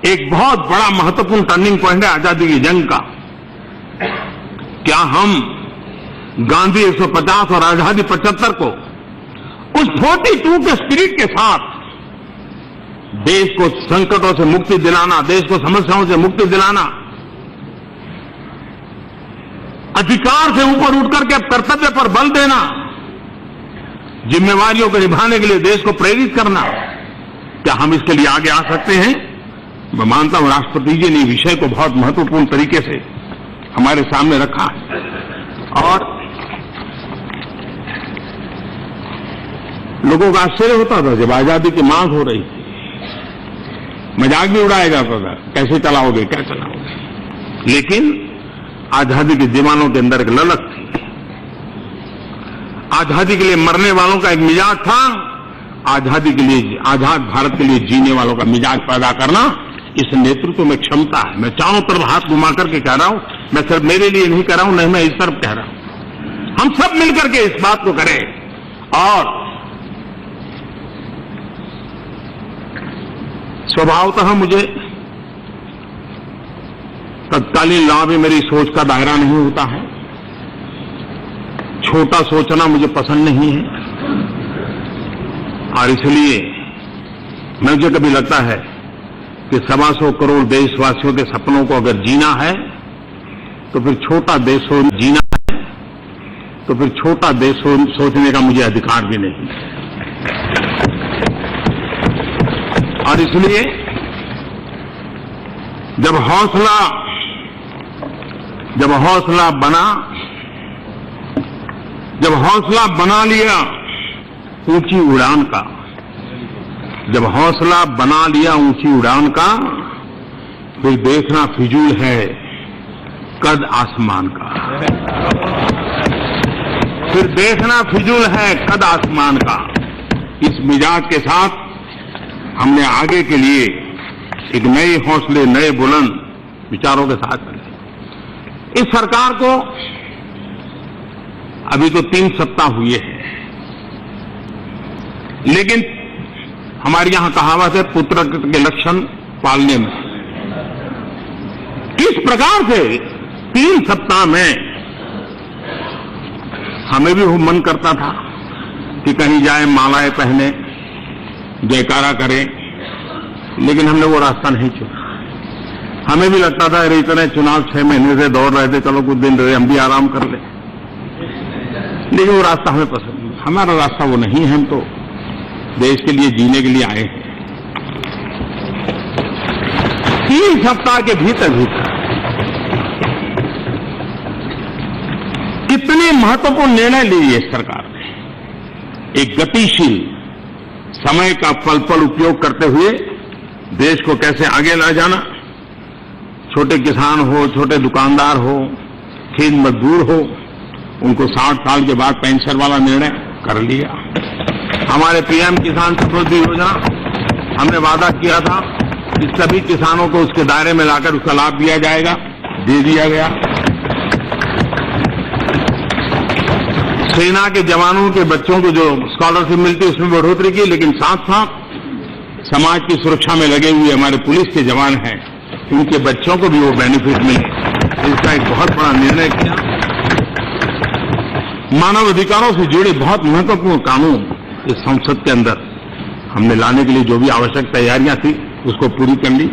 एक बहुत बड़ा महत्वपूर्ण टर्निंग पॉइंट है आजादी की जंग का। क्या हम गांधी 150 और आजादी 75 को उस 42 के स्पिरिट के साथ देश को संकटों से मुक्ति दिलाना, देश को समस्याओं से मुक्ति दिलाना, अधिकार से ऊपर उठ करके अब कर्तव्य पर बल देना, जिम्मेवारियों को निभाने के लिए देश को प्रेरित करना, क्या हम इसके लिए आगे आ सकते हैं? मैं मानता हूं राष्ट्रपति जी ने विषय को बहुत महत्वपूर्ण तरीके से हमारे सामने रखा है। और लोगों का आश्चर्य होता था जब आजादी की मांग हो रही थी, मजाक भी उड़ाया जाता था, कैसे चलाओगे, क्या चलाओगे। लेकिन आजादी के दीवानों के अंदर एक ललक थी, आजादी के लिए मरने वालों का एक मिजाज था, आजादी के लिए, आजाद भारत के लिए जीने वालों का मिजाज पैदा करना इस नेतृत्व में क्षमता है। मैं चारों तरफ हाथ घुमा करके कह रहा हूं, मैं सिर्फ मेरे लिए नहीं कह रहा हूं, नहीं मैं इस तरफ कह रहा हूं, हम सब मिलकर के इस बात को करें। और स्वभावतः मुझे तत्कालीन लाभ में मेरी सोच का दायरा नहीं होता है, छोटा सोचना मुझे पसंद नहीं है, और इसलिए मुझे कभी लगता है कि 125 करोड़ देशवासियों के सपनों को अगर जीना है तो फिर छोटा देश जीना है, तो फिर छोटा देश सोचने का मुझे अधिकार भी नहीं। और इसलिए जब हौसला बना लिया ऊंची उड़ान का, जब हौसला बना लिया ऊंची उड़ान का, फिर देखना फिजूल है कद आसमान का, फिर देखना फिजूल है कद आसमान का। इस मिजाज के साथ हमने आगे के लिए एक नए हौसले, नए बुलंद विचारों के साथ चले। इस सरकार को अभी तो 3 सप्ताह हुए हैं, लेकिन हमारे यहां कहावत है पुत्र के लक्षण पालने में। किस प्रकार से 3 सप्ताह में हमें भी मन करता था कि कहीं जाए, मालाएं पहने, जयकारा करें, लेकिन हमने वो रास्ता नहीं चुना। हमें भी लगता था अरे इतने चुनाव 6 महीने से दौड़ रहे थे, चलो कुछ दिन रहे, हम भी आराम कर लें, लेकिन वो रास्ता हमें पसंद नहीं। हमारा रास्ता वो नहीं है, हम तो देश के लिए जीने के लिए आए हैं। 3 सप्ताह के भीतर कितने महत्वपूर्ण निर्णय लिए सरकार ने। एक गतिशील समय का पल पल उपयोग करते हुए देश को कैसे आगे ला जाना, छोटे किसान हो, छोटे दुकानदार हो, खेत मजदूर हो, उनको 60 साल के बाद पेंशन वाला निर्णय कर लिया। हमारे पीएम किसान समृद्धि योजना, हमने वादा किया था कि सभी किसानों को उसके दायरे में लाकर उसका लाभ दिया जाएगा, दे दिया गया। सेना के जवानों के बच्चों को जो स्कॉलरशिप मिलती है उसमें बढ़ोतरी की, लेकिन साथ साथ समाज की सुरक्षा में लगे हुए हमारे पुलिस के जवान हैं, उनके बच्चों को भी वो बेनिफिट मिले, इसका एक बहुत बड़ा निर्णय किया। मानव अधिकारों से जुड़े बहुत महत्वपूर्ण कानून इस संसद के अंदर हमने लाने के लिए जो भी आवश्यक तैयारियां थी उसको पूरी कर ली।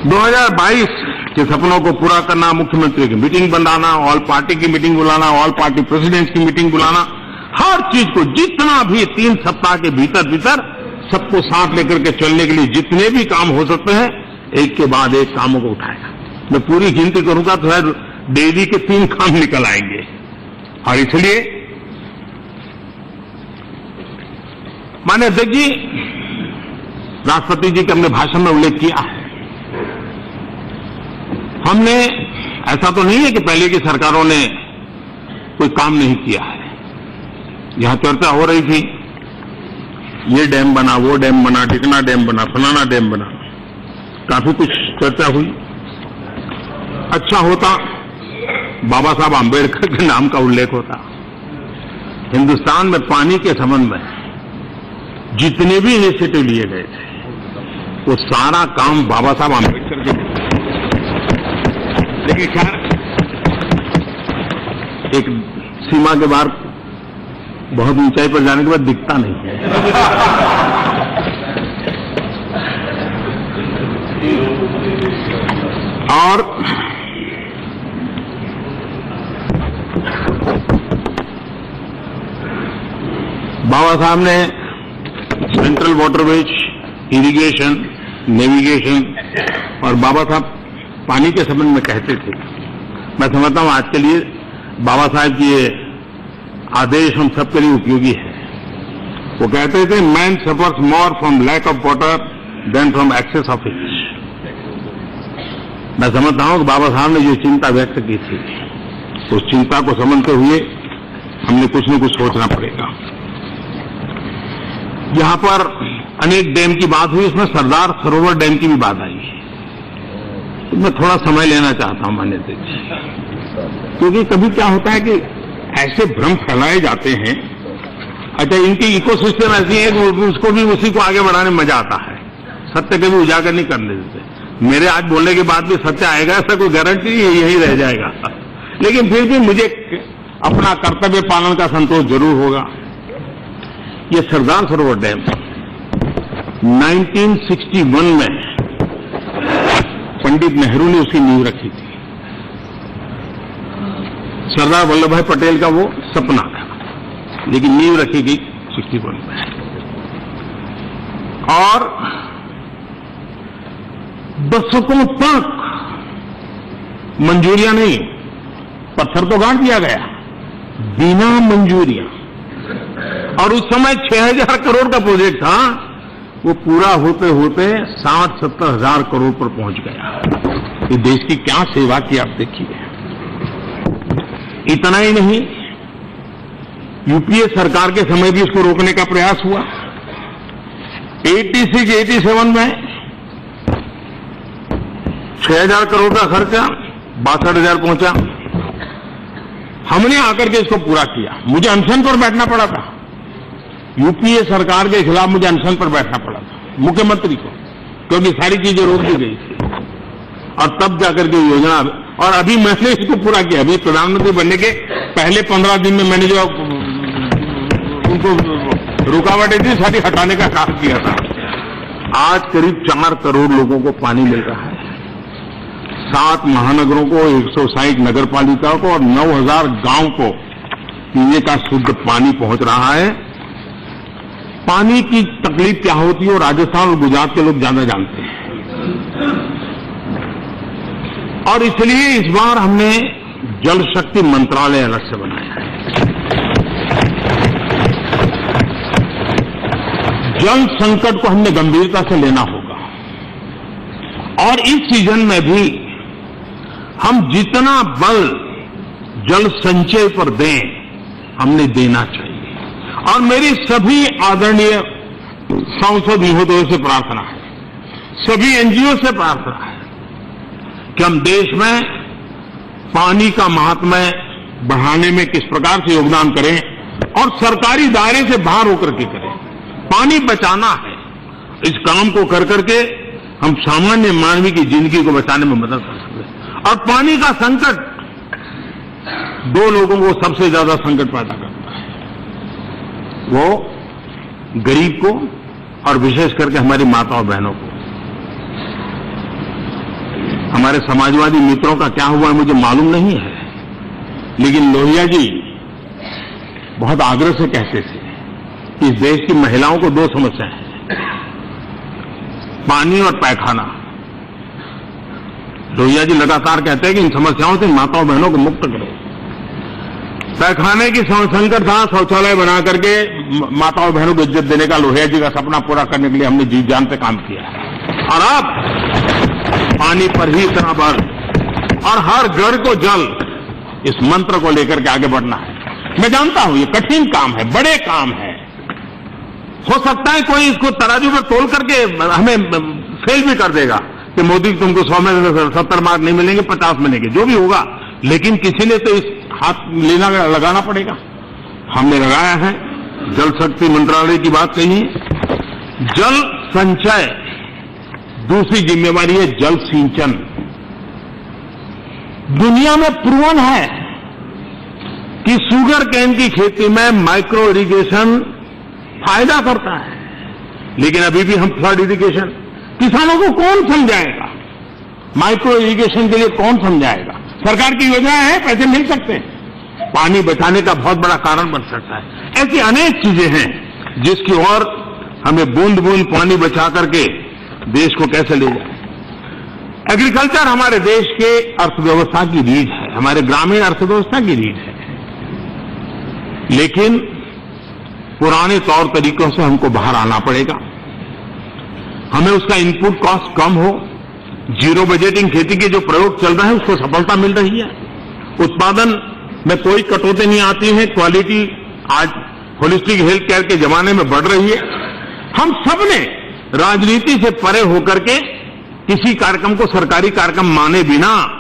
2022 के सपनों को पूरा करना, मुख्यमंत्री की मीटिंग बुलाना, ऑल पार्टी की मीटिंग बुलाना, ऑल पार्टी प्रेसिडेंट्स की मीटिंग बुलाना, हर चीज को जितना भी 3 सप्ताह के भीतर सबको साथ लेकर के चलने के लिए जितने भी काम हो सकते हैं, एक के बाद एक कामों को उठाया। मैं पूरी गिनती करूंगा तो डेली के 3 काम निकल आएंगे। और इसलिए माननीय अध्यक्ष जी, राष्ट्रपति जी के हमने भाषण में उल्लेख किया है, हमने ऐसा तो नहीं है कि पहले की सरकारों ने कोई काम नहीं किया है। यहां चर्चा हो रही थी, ये डैम बना, वो डैम बना, ढिकना डैम बना, फलाना डैम बना, काफी कुछ चर्चा हुई। अच्छा होता बाबा साहब आम्बेडकर के नाम का उल्लेख होता। हिंदुस्तान में पानी के संबंध में जितने भी इनिशिएटिव लिए गए थे वो सारा काम बाबा साहब आम्बेडकर के। लेकिन खैर एक सीमा के बाहर बहुत ऊंचाई पर जाने के बाद दिखता नहीं है। और बाबा साहब ने सेंट्रल वाटरवेज, इरिगेशन, नेविगेशन और बाबा साहब पानी के संबंध में कहते थे। मैं समझता हूं आज के लिए बाबा साहब की ये आदेश हम सबके लिए उपयोगी है। वो कहते थे man suffers more from lack of water than from excess of it. मैं समझता हूं कि बाबा साहब ने जो चिंता व्यक्त की थी उस चिंता को समझते हुए हमने कुछ न कुछ सोचना पड़ेगा। यहां पर अनेक डैम की बात हुई, इसमें सरदार सरोवर डैम की भी बात आई है। तो मैं थोड़ा समय लेना चाहता हूं मान्य जी, क्योंकि कभी क्या होता है कि ऐसे भ्रम फैलाए जाते हैं। अच्छा, इनकी इकोसिस्टम ऐसी है कि उसको भी उसी को आगे बढ़ाने में मजा आता है, सत्य कभी उजागर नहीं करने देते। मेरे आज बोलने के बाद भी सत्य आएगा ऐसा कोई गारंटी नहीं है, यही रह जाएगा। लेकिन फिर भी मुझे अपना कर्तव्य पालन का संतोष जरूर होगा। ये सरदार सरोवर डैम 1961 में पंडित नेहरू ने उसकी नींव रखी थी। सरदार वल्लभ भाई पटेल का वो सपना था, लेकिन नींव रखी गई 61 में। और दशकों तक मंजूरियां नहीं, पत्थर तो गाड़ दिया गया बिना मंजूरियां। और उस समय 6,000 करोड़ का प्रोजेक्ट था, वो पूरा होते होते 60-70 हजार करोड़ पर पहुंच गया। ये देश की क्या सेवा की आप देखिए। इतना ही नहीं, यूपीए सरकार के समय भी इसको रोकने का प्रयास हुआ। 86-87 में 6,000 करोड़ का खर्चा 62,000 पहुंचा। हमने आकर के इसको पूरा किया। मुझे अनशन पर बैठना पड़ा था, यूपीए सरकार के खिलाफ मुझे अनशन पर बैठना पड़ा था मुख्यमंत्री को, क्योंकि सारी चीजें रोक दी गई थी। और तब जाकर के योजना, और अभी मैंने इसको पूरा किया। अभी प्रधानमंत्री बनने के पहले 15 दिन में मैंने जो उनको रुकावटें थी सारी हटाने का काम किया था। आज करीब 4 करोड़ लोगों को पानी मिल रहा है। 7 महानगरों को, 160 नगर पालिका को और 9,000 गांव को पीने का शुद्ध पानी पहुंच रहा है। पानी की तकलीफ क्या होती है वो राजस्थान और गुजरात के लोग ज्यादा जानते हैं। और इसलिए इस बार हमने जल शक्ति मंत्रालय अलग से बनाया है। जल संकट को हमने गंभीरता से लेना होगा और इस सीजन में भी हम जितना बल जल संचय पर दें, हमने देना चाहिए। और मेरी सभी आदरणीय सांसद महोदयों से प्रार्थना है, सभी एनजीओ से प्रार्थना है कि हम देश में पानी का महात्म्य बढ़ाने में किस प्रकार से योगदान करें और सरकारी दायरे से बाहर होकर के करें। पानी बचाना है, इस काम को कर करके हम सामान्य मानवी की जिंदगी को बचाने में मदद कर सकते हैं। और पानी का संकट 2 लोगों को सबसे ज्यादा संकट पैदा करता है, वो गरीब को और विशेष करके हमारी माताओं बहनों को। हमारे समाजवादी मित्रों का क्या हुआ मुझे मालूम नहीं है, लेकिन लोहिया जी बहुत आग्रह से कहते थे कि इस देश की महिलाओं को 2 समस्या है, पानी और पैखाना। लोहिया जी लगातार कहते हैं कि इन समस्याओं से माताओं बहनों को मुक्त करो। पैखाने की संकट था, शौचालय बना करके माताओं बहनों को इज्जत देने का लोहिया जी का सपना पूरा करने के लिए हमने जी जान पे काम किया है। और अब पानी पर ही इतना बल और हर घर को जल, इस मंत्र को लेकर के आगे बढ़ना है। मैं जानता हूं ये कठिन काम है, बड़े काम है। हो सकता है कोई इसको तराजू पर तोल करके हमें फेल भी कर देगा, कि मोदी तुमको 100 में 70 मार्क नहीं मिलेंगे, 50 मिलेंगे, जो भी होगा, लेकिन किसी ने तो इस हाथ लगाना पड़ेगा। हमने लगाया है। जल शक्ति मंत्रालय की बात कही है। जल संचय, दूसरी जिम्मेवारी है जल सिंचन। दुनिया में प्रूवन है कि शुगर केन की खेती में माइक्रो इरिगेशन फायदा करता है, लेकिन अभी भी हम फ्लड इरिगेशन, किसानों को कौन समझाएगा? माइक्रो इरिगेशन के लिए कौन समझाएगा? सरकार की योजना है, पैसे मिल सकते हैं, पानी बचाने का बहुत बड़ा कारण बन सकता है। ऐसी अनेक चीजें हैं जिसकी ओर हमें बूंद बूंद पानी बचा करके देश को कैसे ले जाए। एग्रीकल्चर हमारे देश के अर्थव्यवस्था की रीढ़ है, हमारे ग्रामीण अर्थव्यवस्था की रीढ़ है, लेकिन पुराने तौर तरीकों से हमको बाहर आना पड़ेगा। हमें उसका इनपुट कॉस्ट कम हो। जीरो बजटिंग खेती के जो प्रयोग चल रहे हैं उसको सफलता मिल रही है। उत्पादन में कोई कटौती नहीं आती है। क्वालिटी आज होलिस्टिक हेल्थ केयर के जमाने में बढ़ रही है। हम सब ने राजनीति से परे होकर के किसी कार्यक्रम को सरकारी कार्यक्रम माने बिना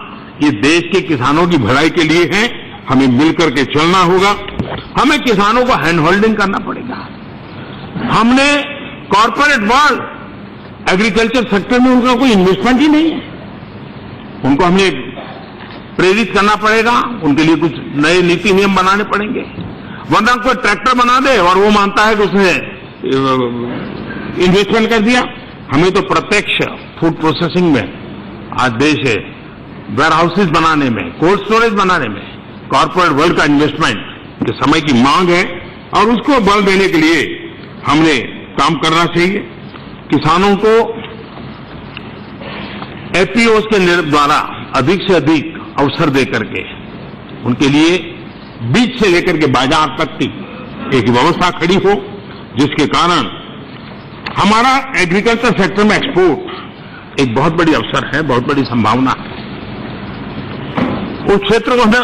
ये देश के किसानों की भलाई के लिए है, हमें मिलकर के चलना होगा। हमें किसानों को हैंड होल्डिंग करना पड़ेगा। हमने कॉर्पोरेट वर्ल्ड एग्रीकल्चर सेक्टर में उनका कोई इन्वेस्टमेंट ही नहीं है, उनको हमें प्रेरित करना पड़ेगा। उनके लिए कुछ नए नीति नियम बनाने पड़ेंगे, वरना कोई ट्रैक्टर बना दे और वो मानता है कि उसने इन्वेस्टमेंट कर दिया। हमें तो प्रत्यक्ष फूड प्रोसेसिंग में आज देश है, वेयर हाउसेज बनाने में, कोल्ड स्टोरेज बनाने में कॉर्पोरेट वर्ल्ड का इन्वेस्टमेंट के समय की मांग है और उसको बल देने के लिए हमने काम करना चाहिए। किसानों को एपीओ के द्वारा अधिक से अधिक अवसर देकर के उनके लिए बीज से लेकर के बाजार तक की एक व्यवस्था खड़ी हो, जिसके कारण हमारा एग्रीकल्चर सेक्टर में एक्सपोर्ट एक बहुत बड़ी अवसर है, बहुत बड़ी संभावना है। उस क्षेत्र को हमें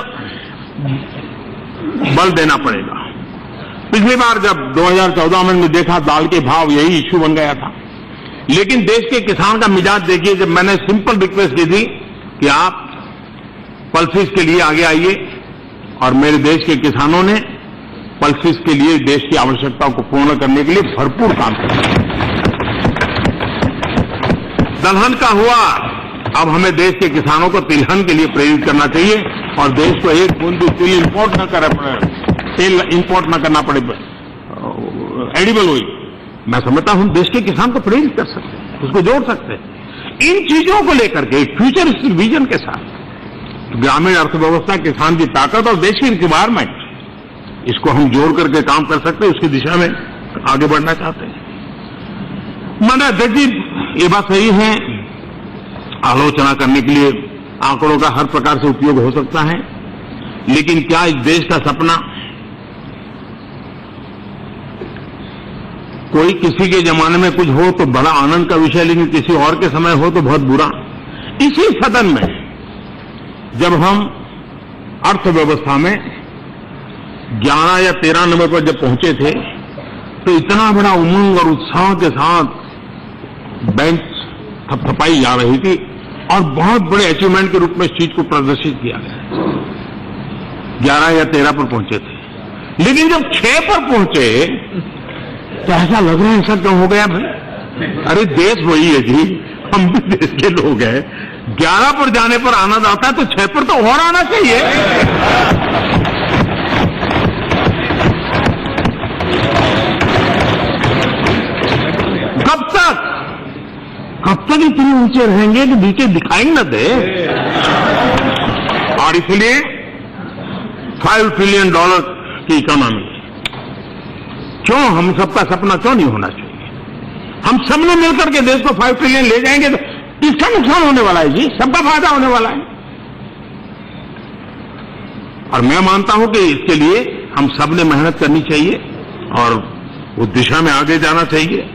बल देना पड़ेगा। पिछली बार जब 2014 में हमने देखा दाल के भाव यही इश्यू बन गया था, लेकिन देश के किसान का मिजाज देखिए। जब मैंने सिंपल रिक्वेस्ट की थी कि आप पल्सेस के लिए आगे आइए, और मेरे देश के किसानों ने पल्सेस के लिए देश की आवश्यकताओं को पूर्ण करने के लिए भरपूर काम किया। दलहन का हुआ, अब हमें देश के किसानों को तिलहन के लिए प्रेरित करना चाहिए और देश को एक बूंद तिल इंपोर्ट न करना पड़े, तेल इंपोर्ट न करना पड़े, एडिबल ऑयल। मैं समझता हूं देश के किसान को प्रेरित कर सकते हैं, उसको जोड़ सकते हैं। इन चीजों को लेकर के फ्यूचरिस्टिक विजन के साथ ग्रामीण अर्थव्यवस्था, किसान की ताकत और देश की रिक्वायरमेंट, इसको हम जोड़ करके काम कर सकते हैं, उसकी दिशा में आगे बढ़ना चाहते हैं। माना अध्यक्ष जी, ये बात सही है, आलोचना करने के लिए आंकड़ों का हर प्रकार से उपयोग हो सकता है, लेकिन क्या इस देश का सपना कोई किसी के जमाने में कुछ हो तो बड़ा आनंद का विषय, लेकिन किसी और के समय हो तो बहुत बुरा। इसी सदन में जब हम अर्थव्यवस्था में 11 या 13 नंबर पर जब पहुंचे थे, तो इतना बड़ा उमंग और उत्साह के साथ बेंच थपथपाई जा रही थी और बहुत बड़े अचीवमेंट के रूप में इस चीज को प्रदर्शित किया गया। 11 या 13 पर पहुंचे थे, लेकिन जब 6 पर पहुंचे तो ऐसा लग रहा है ऐसा क्यों हो गया भाई? अरे देश वही है जी, हम भी देश के लोग हैं। 11 पर जाने पर आनंद आता है तो 6 पर तो और आना चाहिए। कब तक इतने ऊंचे रहेंगे कि नीचे दिखाई न दे? और इसलिए $5 ट्रिलियन की इकोनॉमी, क्यों हम सबका सपना क्यों नहीं होना चाहिए? हम सब ने मिलकर के देश को 5 ट्रिलियन ले जाएंगे तो किसका नुकसान होने वाला है जी? सबका फायदा होने वाला है। और मैं मानता हूं कि इसके लिए हम सब ने मेहनत करनी चाहिए और उस दिशा में आगे जाना चाहिए,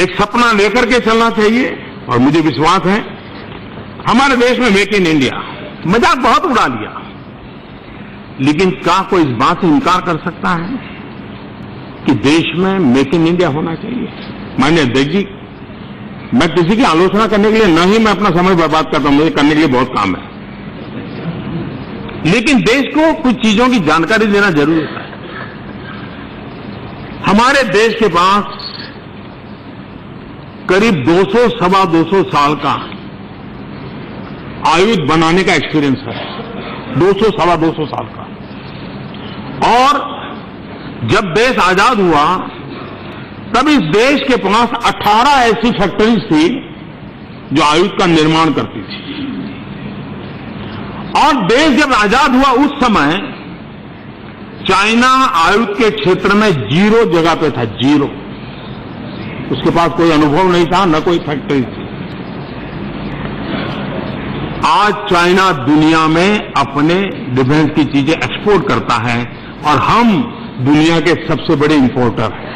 एक सपना लेकर के चलना चाहिए। और मुझे विश्वास है हमारे देश में मेक इन इंडिया मजाक बहुत उड़ा लिया, लेकिन क्या कोई इस बात से इनकार कर सकता है कि देश में मेक इन इंडिया होना चाहिए? माननीय अध्यक्ष जी, मैं किसी की आलोचना करने के लिए न ही मैं अपना समय बर्बाद करता हूं, मुझे करने के लिए बहुत काम है, लेकिन देश को कुछ चीजों की जानकारी देना जरूरी है। हमारे देश के पास करीब 200 सवा 200 साल का आयुध बनाने का एक्सपीरियंस है, 200 सवा 200 साल का। और जब देश आजाद हुआ तब इस देश के पास 18 ऐसी फैक्ट्रीज थी जो आयुध का निर्माण करती थी। और देश जब आजाद हुआ उस समय चाइना आयुध के क्षेत्र में 0 जगह पे था, 0। उसके पास कोई अनुभव नहीं था, न कोई फैक्ट्री थी। आज चाइना दुनिया में अपने डिफेंस की चीजें एक्सपोर्ट करता है और हम दुनिया के सबसे बड़े इंपोर्टर हैं।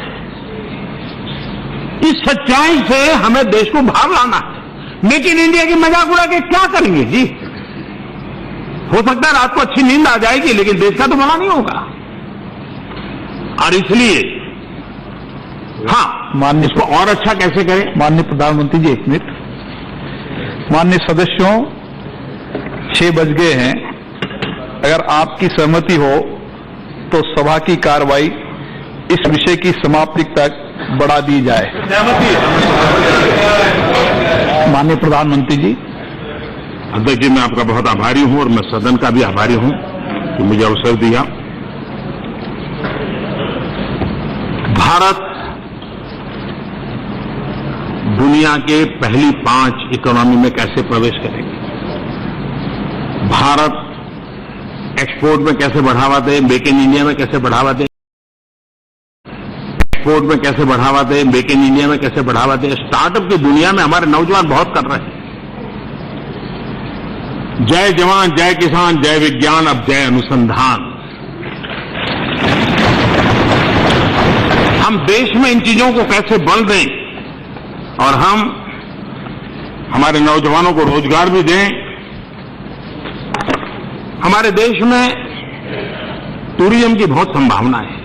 इस सच्चाई से हमें देश को बाहर लाना है। मेक इन इंडिया की मजाक उड़ा के क्या करेंगे जी? हो सकता है रात को अच्छी नींद आ जाएगी, लेकिन देश का तो भला नहीं होगा। और इसलिए माननीय, इसको और अच्छा कैसे करें? माननीय प्रधानमंत्री जी, 1 मिनट। माननीय सदस्यों, 6 बज गए हैं। अगर आपकी सहमति हो तो सभा की कार्रवाई इस विषय की समाप्ति तक बढ़ा दी जाए। माननीय प्रधानमंत्री जी। अध्यक्ष जी, मैं आपका बहुत आभारी हूं और मैं सदन का भी आभारी हूं कि मुझे अवसर दिया। भारत दुनिया के पहली 5 इकोनॉमी में कैसे प्रवेश करेगा, भारत एक्सपोर्ट में कैसे बढ़ावा दे, मेक इन इंडिया में कैसे बढ़ावा दे, एक्सपोर्ट में कैसे बढ़ावा दे, मेक इन इंडिया में कैसे बढ़ावा दे। स्टार्टअप की दुनिया में हमारे नौजवान बहुत कर रहे हैं। जय जवान, जय किसान, जय विज्ञान, अब जय अनुसंधान। हम देश में इन चीजों को कैसे बल दें और हम हमारे नौजवानों को रोजगार भी दें। हमारे देश में टूरिज्म की बहुत संभावना है,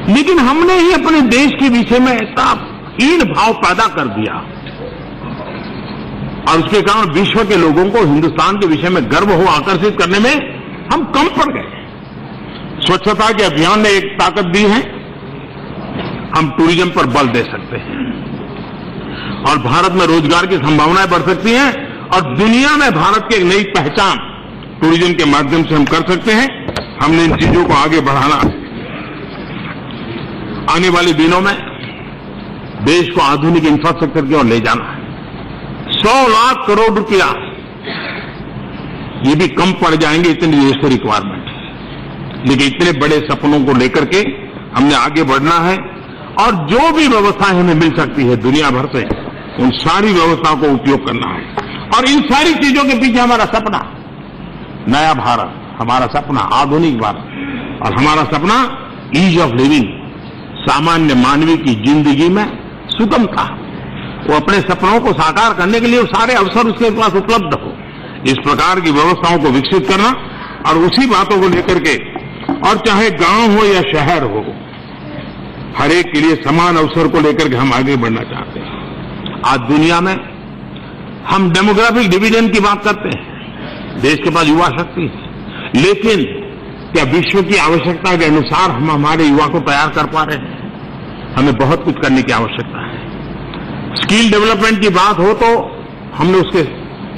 लेकिन हमने ही अपने देश के विषय में ऐसा हीन भाव पैदा कर दिया और उसके कारण विश्व के लोगों को हिंदुस्तान के विषय में गर्व हो आकर्षित करने में हम कम पड़ गए। स्वच्छता के अभियान ने एक ताकत दी है, हम टूरिज्म पर बल दे सकते हैं और भारत में रोजगार की संभावनाएं बढ़ सकती हैं और दुनिया में भारत की एक नई पहचान टूरिज्म के माध्यम से हम कर सकते हैं। हमने इन चीजों को आगे बढ़ाना है। आने वाले दिनों में देश को आधुनिक इंफ्रास्ट्रक्चर की ओर ले जाना है। 100 लाख करोड़ रुपया ये भी कम पड़ जाएंगे, इतनी देश की रिक्वायरमेंट है। लेकिन इतने बड़े सपनों को लेकर के हमने आगे बढ़ना है और जो भी व्यवस्थाएं हमें मिल सकती है दुनिया भर से, उन सारी व्यवस्थाओं को उपयोग करना है। और इन सारी चीजों के पीछे हमारा सपना नया भारत, हमारा सपना आधुनिक भारत और हमारा सपना ईज ऑफ लिविंग, सामान्य मानवीय की जिंदगी में सुगमता। वो अपने सपनों को साकार करने के लिए सारे अवसर उसके पास उपलब्ध हो, इस प्रकार की व्यवस्थाओं को विकसित करना और उसी बातों को लेकर के, और चाहे गांव हो या शहर हो, हर एक के लिए समान अवसर को लेकर के हम आगे बढ़ना चाहते हैं। आज दुनिया में हम डेमोग्राफिक डिवीजन की बात करते हैं, देश के पास युवा शक्ति है, लेकिन क्या विश्व की आवश्यकता के अनुसार हम हमारे युवा को तैयार कर पा रहे हैं? हमें बहुत कुछ करने की आवश्यकता है। स्किल डेवलपमेंट की बात हो तो हमने उसके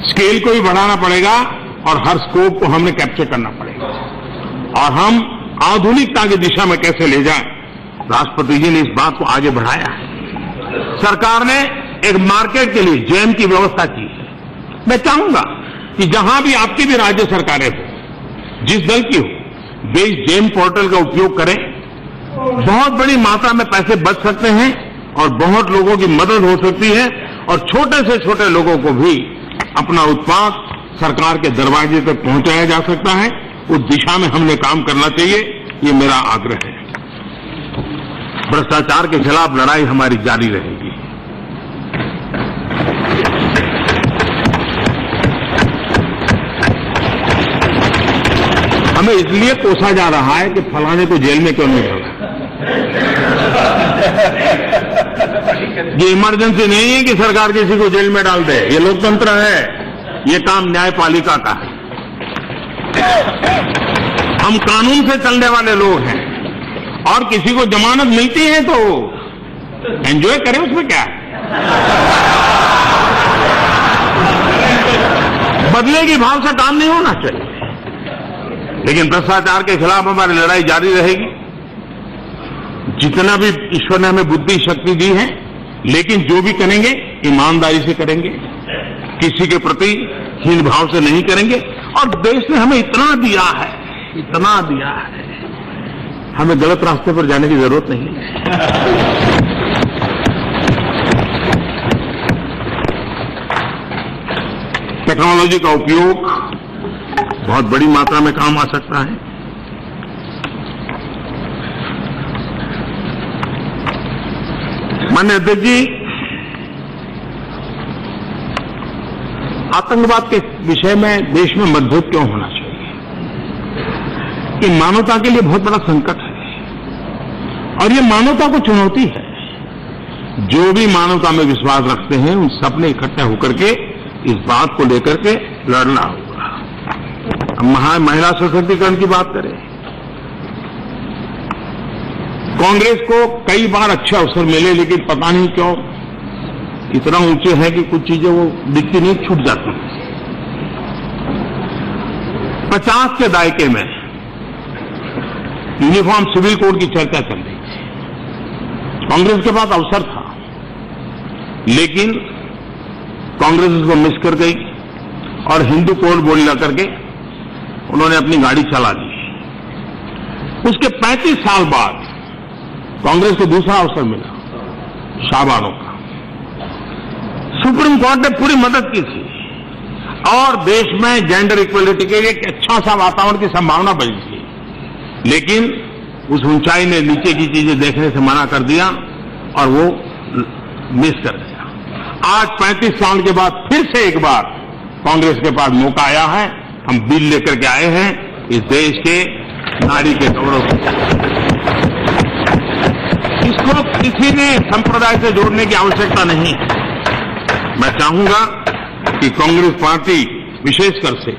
स्केल को भी बढ़ाना पड़ेगा और हर स्कोप को हमने कैप्चर करना पड़ेगा और हम आधुनिकता की दिशा में कैसे ले जाएं, राष्ट्रपति जी ने इस बात को आगे बढ़ाया है। सरकार ने एक मार्केट के लिए जेम की व्यवस्था की है। मैं चाहूंगा कि जहां भी आपकी भी राज्य सरकारें हो, जिस दल की हो, वे इस जेम पोर्टल का उपयोग करें। बहुत बड़ी मात्रा में पैसे बच सकते हैं और बहुत लोगों की मदद हो सकती है और छोटे से छोटे लोगों को भी अपना उत्पाद सरकार के दरवाजे तक पहुंचाया जा सकता है। उस दिशा में हमने काम करना चाहिए, ये मेरा आग्रह है। भ्रष्टाचार के खिलाफ लड़ाई हमारी जारी रहेगी। हमें इसलिए कोसा जा रहा है कि फलाने को जेल में क्यों नहीं डाला। ये इमरजेंसी नहीं है कि सरकार किसी को जेल में डाल दे। ये लोकतंत्र है, ये काम न्यायपालिका का है। हम कानून से चलने वाले लोग हैं और किसी को जमानत मिलती है तो एंजॉय करें, उसमें क्या है। बदले की भाव से काम नहीं होना चाहिए, लेकिन भ्रष्टाचार के खिलाफ हमारी लड़ाई जारी रहेगी। जितना भी ईश्वर ने हमें बुद्धि शक्ति दी है, लेकिन जो भी करेंगे ईमानदारी से करेंगे, किसी के प्रति हीन भाव से नहीं करेंगे। और देश ने हमें इतना दिया है, इतना दिया है, हमें गलत रास्ते पर जाने की जरूरत नहीं है। टेक्नोलॉजी का उपयोग बहुत बड़ी मात्रा में काम आ सकता है। माननीय अध्यक्ष जी, आतंकवाद के विषय में देश में मतभेद क्यों होना चाहिए? ये मानवता के लिए बहुत बड़ा संकट है और ये मानवता को चुनौती है। जो भी मानवता में विश्वास रखते हैं उन सबने इकट्ठे होकर के इस बात को लेकर के लड़ना होगा। हम महिला सशक्तिकरण की बात करें, कांग्रेस को कई बार अच्छे अवसर मिले, लेकिन पता नहीं क्यों इतना ऊंचे हैं कि कुछ चीजें वो दिखती नहीं, छूट जाती। 50 के दायके में यूनिफॉर्म सिविल कोड की चर्चा चल रही थी। कांग्रेस के पास अवसर था, लेकिन कांग्रेस उसको मिस कर गई और हिंदू कोड बोल ला करके उन्होंने अपनी गाड़ी चला दी। उसके 35 साल बाद कांग्रेस को दूसरा अवसर मिला, शाहबानों का। सुप्रीम कोर्ट ने पूरी मदद की थी और देश में जेंडर इक्वलिटी के एक अच्छा सा वातावरण की संभावना बनी थी, लेकिन उस ऊंचाई ने नीचे की चीजें देखने से मना कर दिया और वो मिस कर गया। आज 35 साल के बाद फिर से एक बार कांग्रेस के पास मौका आया है। हम बिल लेकर के आए हैं इस देश के नारी के गौरव को। इसको किसी ने संप्रदाय से जोड़ने की आवश्यकता नहीं है। मैं चाहूंगा कि कांग्रेस पार्टी विशेषकर से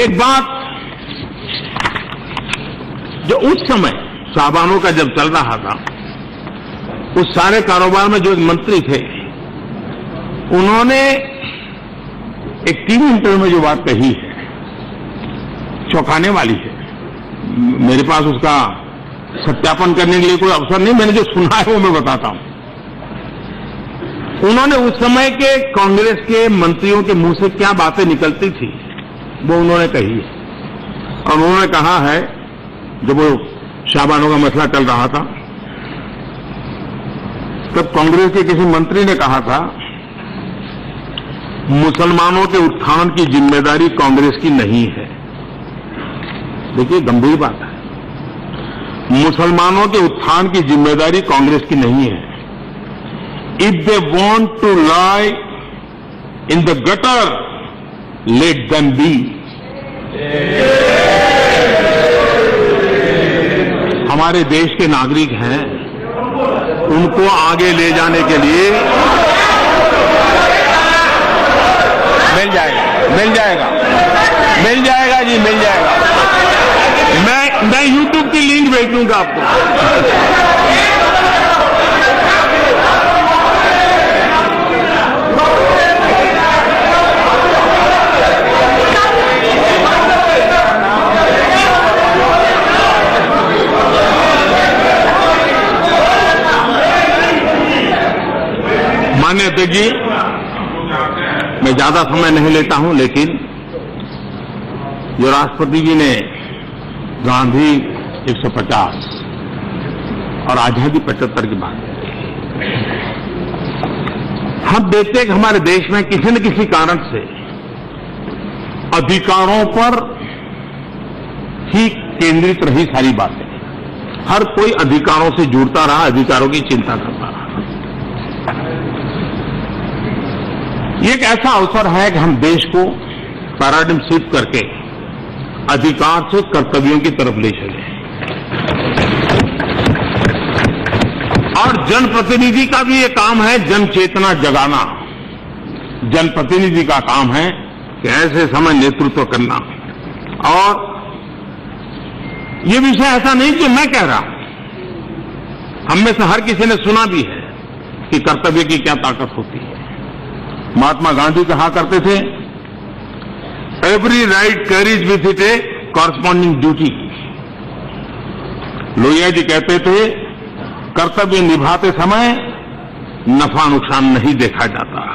एक बात, जो उस समय शाहबानों का जब चल रहा था, उस सारे कारोबार में जो एक मंत्री थे, उन्होंने एक टीवी इंटरव्यू में जो बात कही है, चौंकाने वाली है। मेरे पास उसका सत्यापन करने के लिए कोई अवसर नहीं, मैंने जो सुना है वो मैं बताता हूं। उन्होंने उस समय के कांग्रेस के मंत्रियों के मुंह से क्या बातें निकलती थी वो उन्होंने कही है। और उन्होंने कहा है, जब वो शाहबानों का मसला चल रहा था, तब कांग्रेस के किसी मंत्री ने कहा था, मुसलमानों के उत्थान की जिम्मेदारी कांग्रेस की नहीं है। देखिए, गंभीर बात है। मुसलमानों के उत्थान की जिम्मेदारी कांग्रेस की नहीं है। If they want to lie in the gutter, let them be. हमारे देश के नागरिक हैं, उनको आगे ले जाने के लिए मिल जाएगा, मिल जाएगा, मिल जाएगा जी, मिल जाएगा। मैं YouTube की लिंक भेज दूंगा आपको। माननीय अध्यक्ष जी, मैं ज्यादा समय नहीं लेता हूं, लेकिन जो राष्ट्रपति जी ने गांधी 150 और आजादी 75 की बात की, हम देखते हैं कि हमारे देश में किसी न किसी कारण से अधिकारों पर ही केंद्रित रही सारी बातें। हर कोई अधिकारों से जुड़ता रहा, अधिकारों की चिंता करता रहा। ये एक ऐसा अवसर है कि हम देश को पैराडिम शिफ्ट करके अधिकार से कर्तव्यों की तरफ ले चले। और जनप्रतिनिधि का भी ये काम है जन चेतना जगाना। जनप्रतिनिधि का काम है कि ऐसे समय नेतृत्व करना। और ये विषय ऐसा नहीं कि मैं कह रहा, हम में से हर किसी ने सुना भी है कि कर्तव्य की क्या ताकत होती है। महात्मा गांधी कहा करते थे, every right carries with it a corresponding duty. Lohia ji कहते थे, कर्तव्य निभाते समय नफा नुकसान नहीं देखा जाता।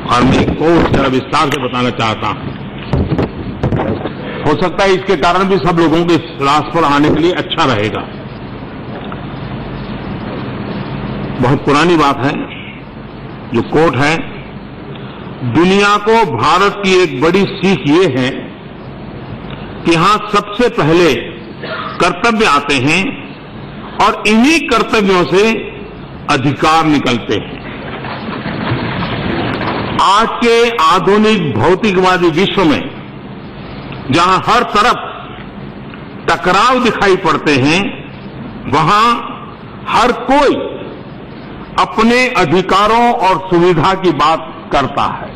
और मैं एक और जरा विस्तार से बताना चाहता हूं, हो सकता है इसके कारण भी सब लोगों के इस रास पर आने के लिए अच्छा रहेगा। बहुत पुरानी बात है, जो कोट है, दुनिया को भारत की एक बड़ी सीख ये है कि यहां सबसे पहले कर्तव्य आते हैं और इन्हीं कर्तव्यों से अधिकार निकलते हैं। आज के आधुनिक भौतिकवादी विश्व में जहां हर तरफ टकराव दिखाई पड़ते हैं, वहां हर कोई अपने अधिकारों और सुविधा की बात करता है।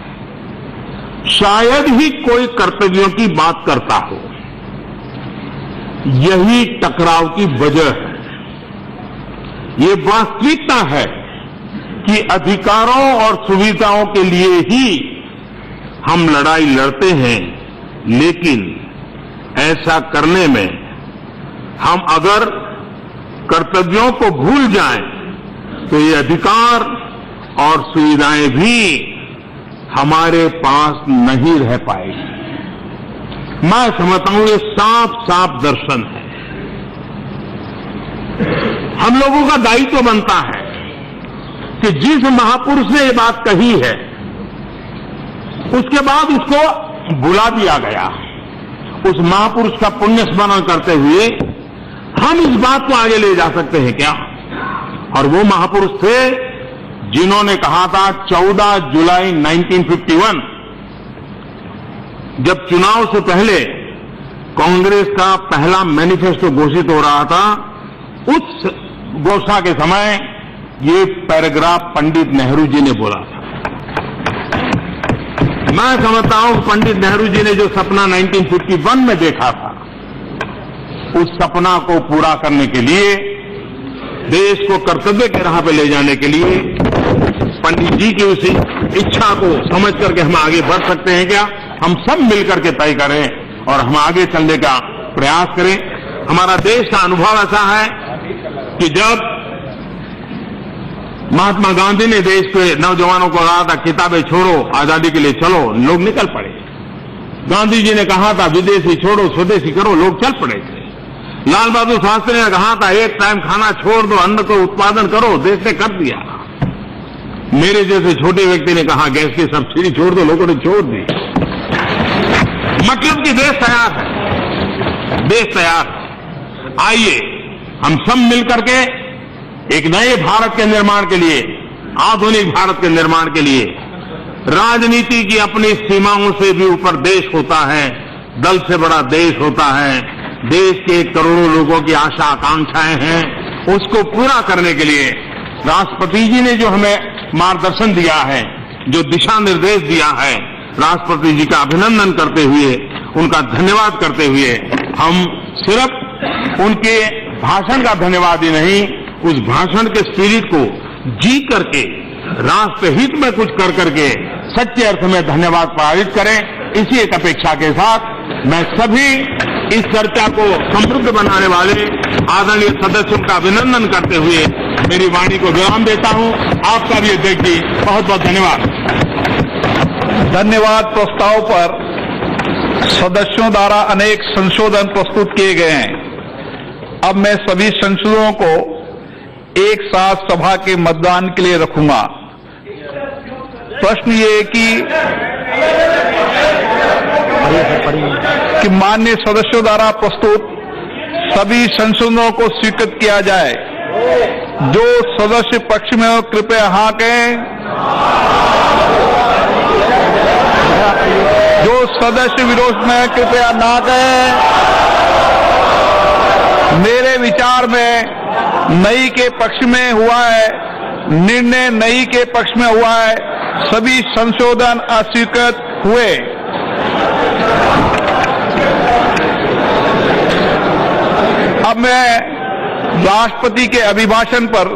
शायद ही कोई कर्तव्यों की बात करता हो। यही टकराव की वजह है। ये वास्तविकता है कि अधिकारों और सुविधाओं के लिए ही हम लड़ाई लड़ते हैं, लेकिन ऐसा करने में हम अगर कर्तव्यों को भूल जाएं, तो ये अधिकार और सुविधाएं भी हमारे पास नहीं रह पाएगी। मैं समझता हूं ये साफ साफ दर्शन है। हम लोगों का दायित्व बनता है कि जिस महापुरुष ने ये बात कही है, उसके बाद उसको बुला दिया गया। उस महापुरुष का पुण्य स्मरण करते हुए हम इस बात को आगे ले जा सकते हैं क्या? और वो महापुरुष थे जिन्होंने कहा था 14 जुलाई 1951, जब चुनाव से पहले कांग्रेस का पहला मैनिफेस्टो घोषित हो रहा था, उस घोषणा के समय ये पैराग्राफ पंडित नेहरू जी ने बोला था। मैं समझता हूं पंडित नेहरू जी ने जो सपना 1951 में देखा था, उस सपना को पूरा करने के लिए, देश को कर्तव्य के राह पे ले जाने के लिए, पंडित जी की उसी इच्छा को समझ करके हम आगे बढ़ सकते हैं क्या? हम सब मिलकर के तय करें और हम आगे चलने का प्रयास करें। हमारा देश का अनुभव ऐसा है कि जब महात्मा गांधी ने देश के नौजवानों को कहा था किताबें छोड़ो, आजादी के लिए चलो, लोग निकल पड़े। गांधी जी ने कहा था विदेशी छोड़ो, स्वदेशी करो, लोग चल पड़े थे। लाल बहादुर शास्त्री ने कहा था एक टाइम खाना छोड़ दो, अन्न को उत्पादन करो, देश ने कर दिया। मेरे जैसे छोटे व्यक्ति ने कहा गैस की सब्सिडी छोड़ दो, लोगों ने छोड़ दी। मतलब कि देश तैयार है, देश तैयार है। आइए हम सब मिलकर के एक नए भारत के निर्माण के लिए, आधुनिक भारत के निर्माण के लिए, राजनीति की अपनी सीमाओं से भी ऊपर देश होता है, दल से बड़ा देश होता है, देश के करोड़ों लोगों की आशा आकांक्षाएं हैं, उसको पूरा करने के लिए राष्ट्रपति जी ने जो हमें मार्गदर्शन दिया है, जो दिशा निर्देश दिया है, राष्ट्रपति जी का अभिनंदन करते हुए, उनका धन्यवाद करते हुए, हम सिर्फ उनके भाषण का धन्यवाद ही नहीं, उस भाषण के स्पिरिट को जी करके, राष्ट्र हित में कुछ कर करके सच्चे अर्थ में धन्यवाद पारित करें। इसी एक अपेक्षा के साथ मैं सभी इस चर्चा को समृद्ध बनाने वाले आदरणीय सदस्यों का अभिनंदन करते हुए मेरी वाणी को विराम देता हूं। आपका भी अध्यक्ष जी बहुत बहुत धन्यवाद। धन्यवाद। प्रस्ताव पर सदस्यों द्वारा अनेक संशोधन प्रस्तुत किए गए हैं। अब मैं सभी संशोधनों को एक साथ सभा के मतदान के लिए रखूंगा। प्रश्न ये कि माननीय सदस्यों द्वारा प्रस्तुत सभी संशोधनों को स्वीकृत किया जाए। जो सदस्य पक्ष में हो कृपया हाँ कहें। जो सदस्य विरोध में कृपया ना कहें। मेरे विचार में नई के पक्ष में हुआ है, निर्णय नई के पक्ष में हुआ है, सभी संशोधन अस्वीकृत हुए। अब मैं राष्ट्रपति के अभिभाषण पर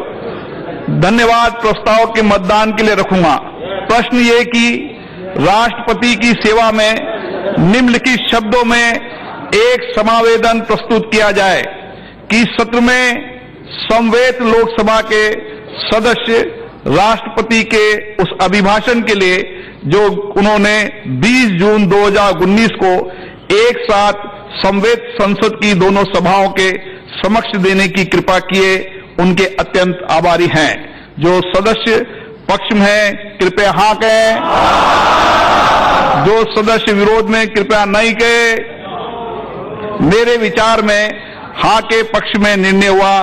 धन्यवाद प्रस्ताव के मतदान के लिए रखूंगा। प्रश्न ये कि राष्ट्रपति की सेवा में निम्नलिखित शब्दों में एक समावेदन प्रस्तुत किया जाए कि सत्र में समवेत लोकसभा के सदस्य राष्ट्रपति के उस अभिभाषण के लिए जो उन्होंने 20 जून 2019 को एक साथ समवेत संसद की दोनों सभाओं के समक्ष देने की कृपा किए, उनके अत्यंत आभारी हैं। जो सदस्य पक्ष में हैं कृपया हाँ कहें, जो सदस्य विरोध में कृपया नहीं कहें। मेरे विचार में हाँ के पक्ष में निर्णय हुआ,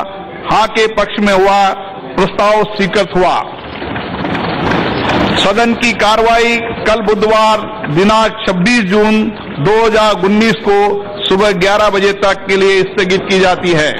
हाँ के पक्ष में हुआ, प्रस्ताव स्वीकृत हुआ। सदन की कार्रवाई कल बुधवार दिनांक 26 जून 2019 को सुबह 11 बजे तक के लिए स्थगित की जाती है।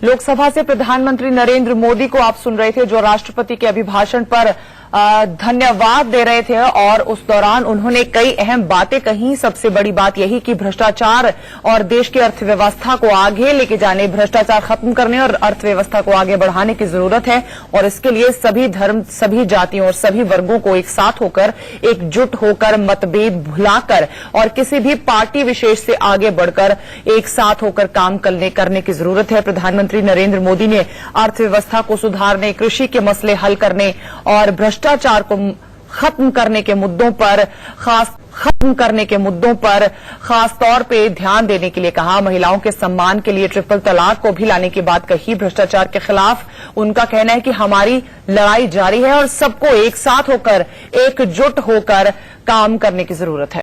लोकसभा से प्रधानमंत्री नरेंद्र मोदी को आप सुन रहे थे, जो राष्ट्रपति के अभिभाषण पर धन्यवाद दे रहे थे और उस दौरान उन्होंने कई अहम बातें कही। सबसे बड़ी बात यही कि भ्रष्टाचार और देश की अर्थव्यवस्था को आगे लेके जाने, भ्रष्टाचार खत्म करने और अर्थव्यवस्था को आगे बढ़ाने की जरूरत है और इसके लिए सभी धर्म, सभी जातियों और सभी वर्गों को एक साथ होकर, एकजुट होकर, मतभेद भुलाकर और किसी भी पार्टी विशेष से आगे बढ़कर एक साथ होकर काम करने की जरूरत है। प्रधानमंत्री नरेंद्र मोदी ने अर्थव्यवस्था को सुधारने, कृषि के मसले हल करने और भ्रष्टाचार को खत्म करने के मुद्दों पर खास तौर पे ध्यान देने के लिए कहा। महिलाओं के सम्मान के लिए ट्रिपल तलाक को भी लाने की बात कही। भ्रष्टाचार के खिलाफ उनका कहना है कि हमारी लड़ाई जारी है और सबको एक साथ होकर, एकजुट होकर काम करने की जरूरत है।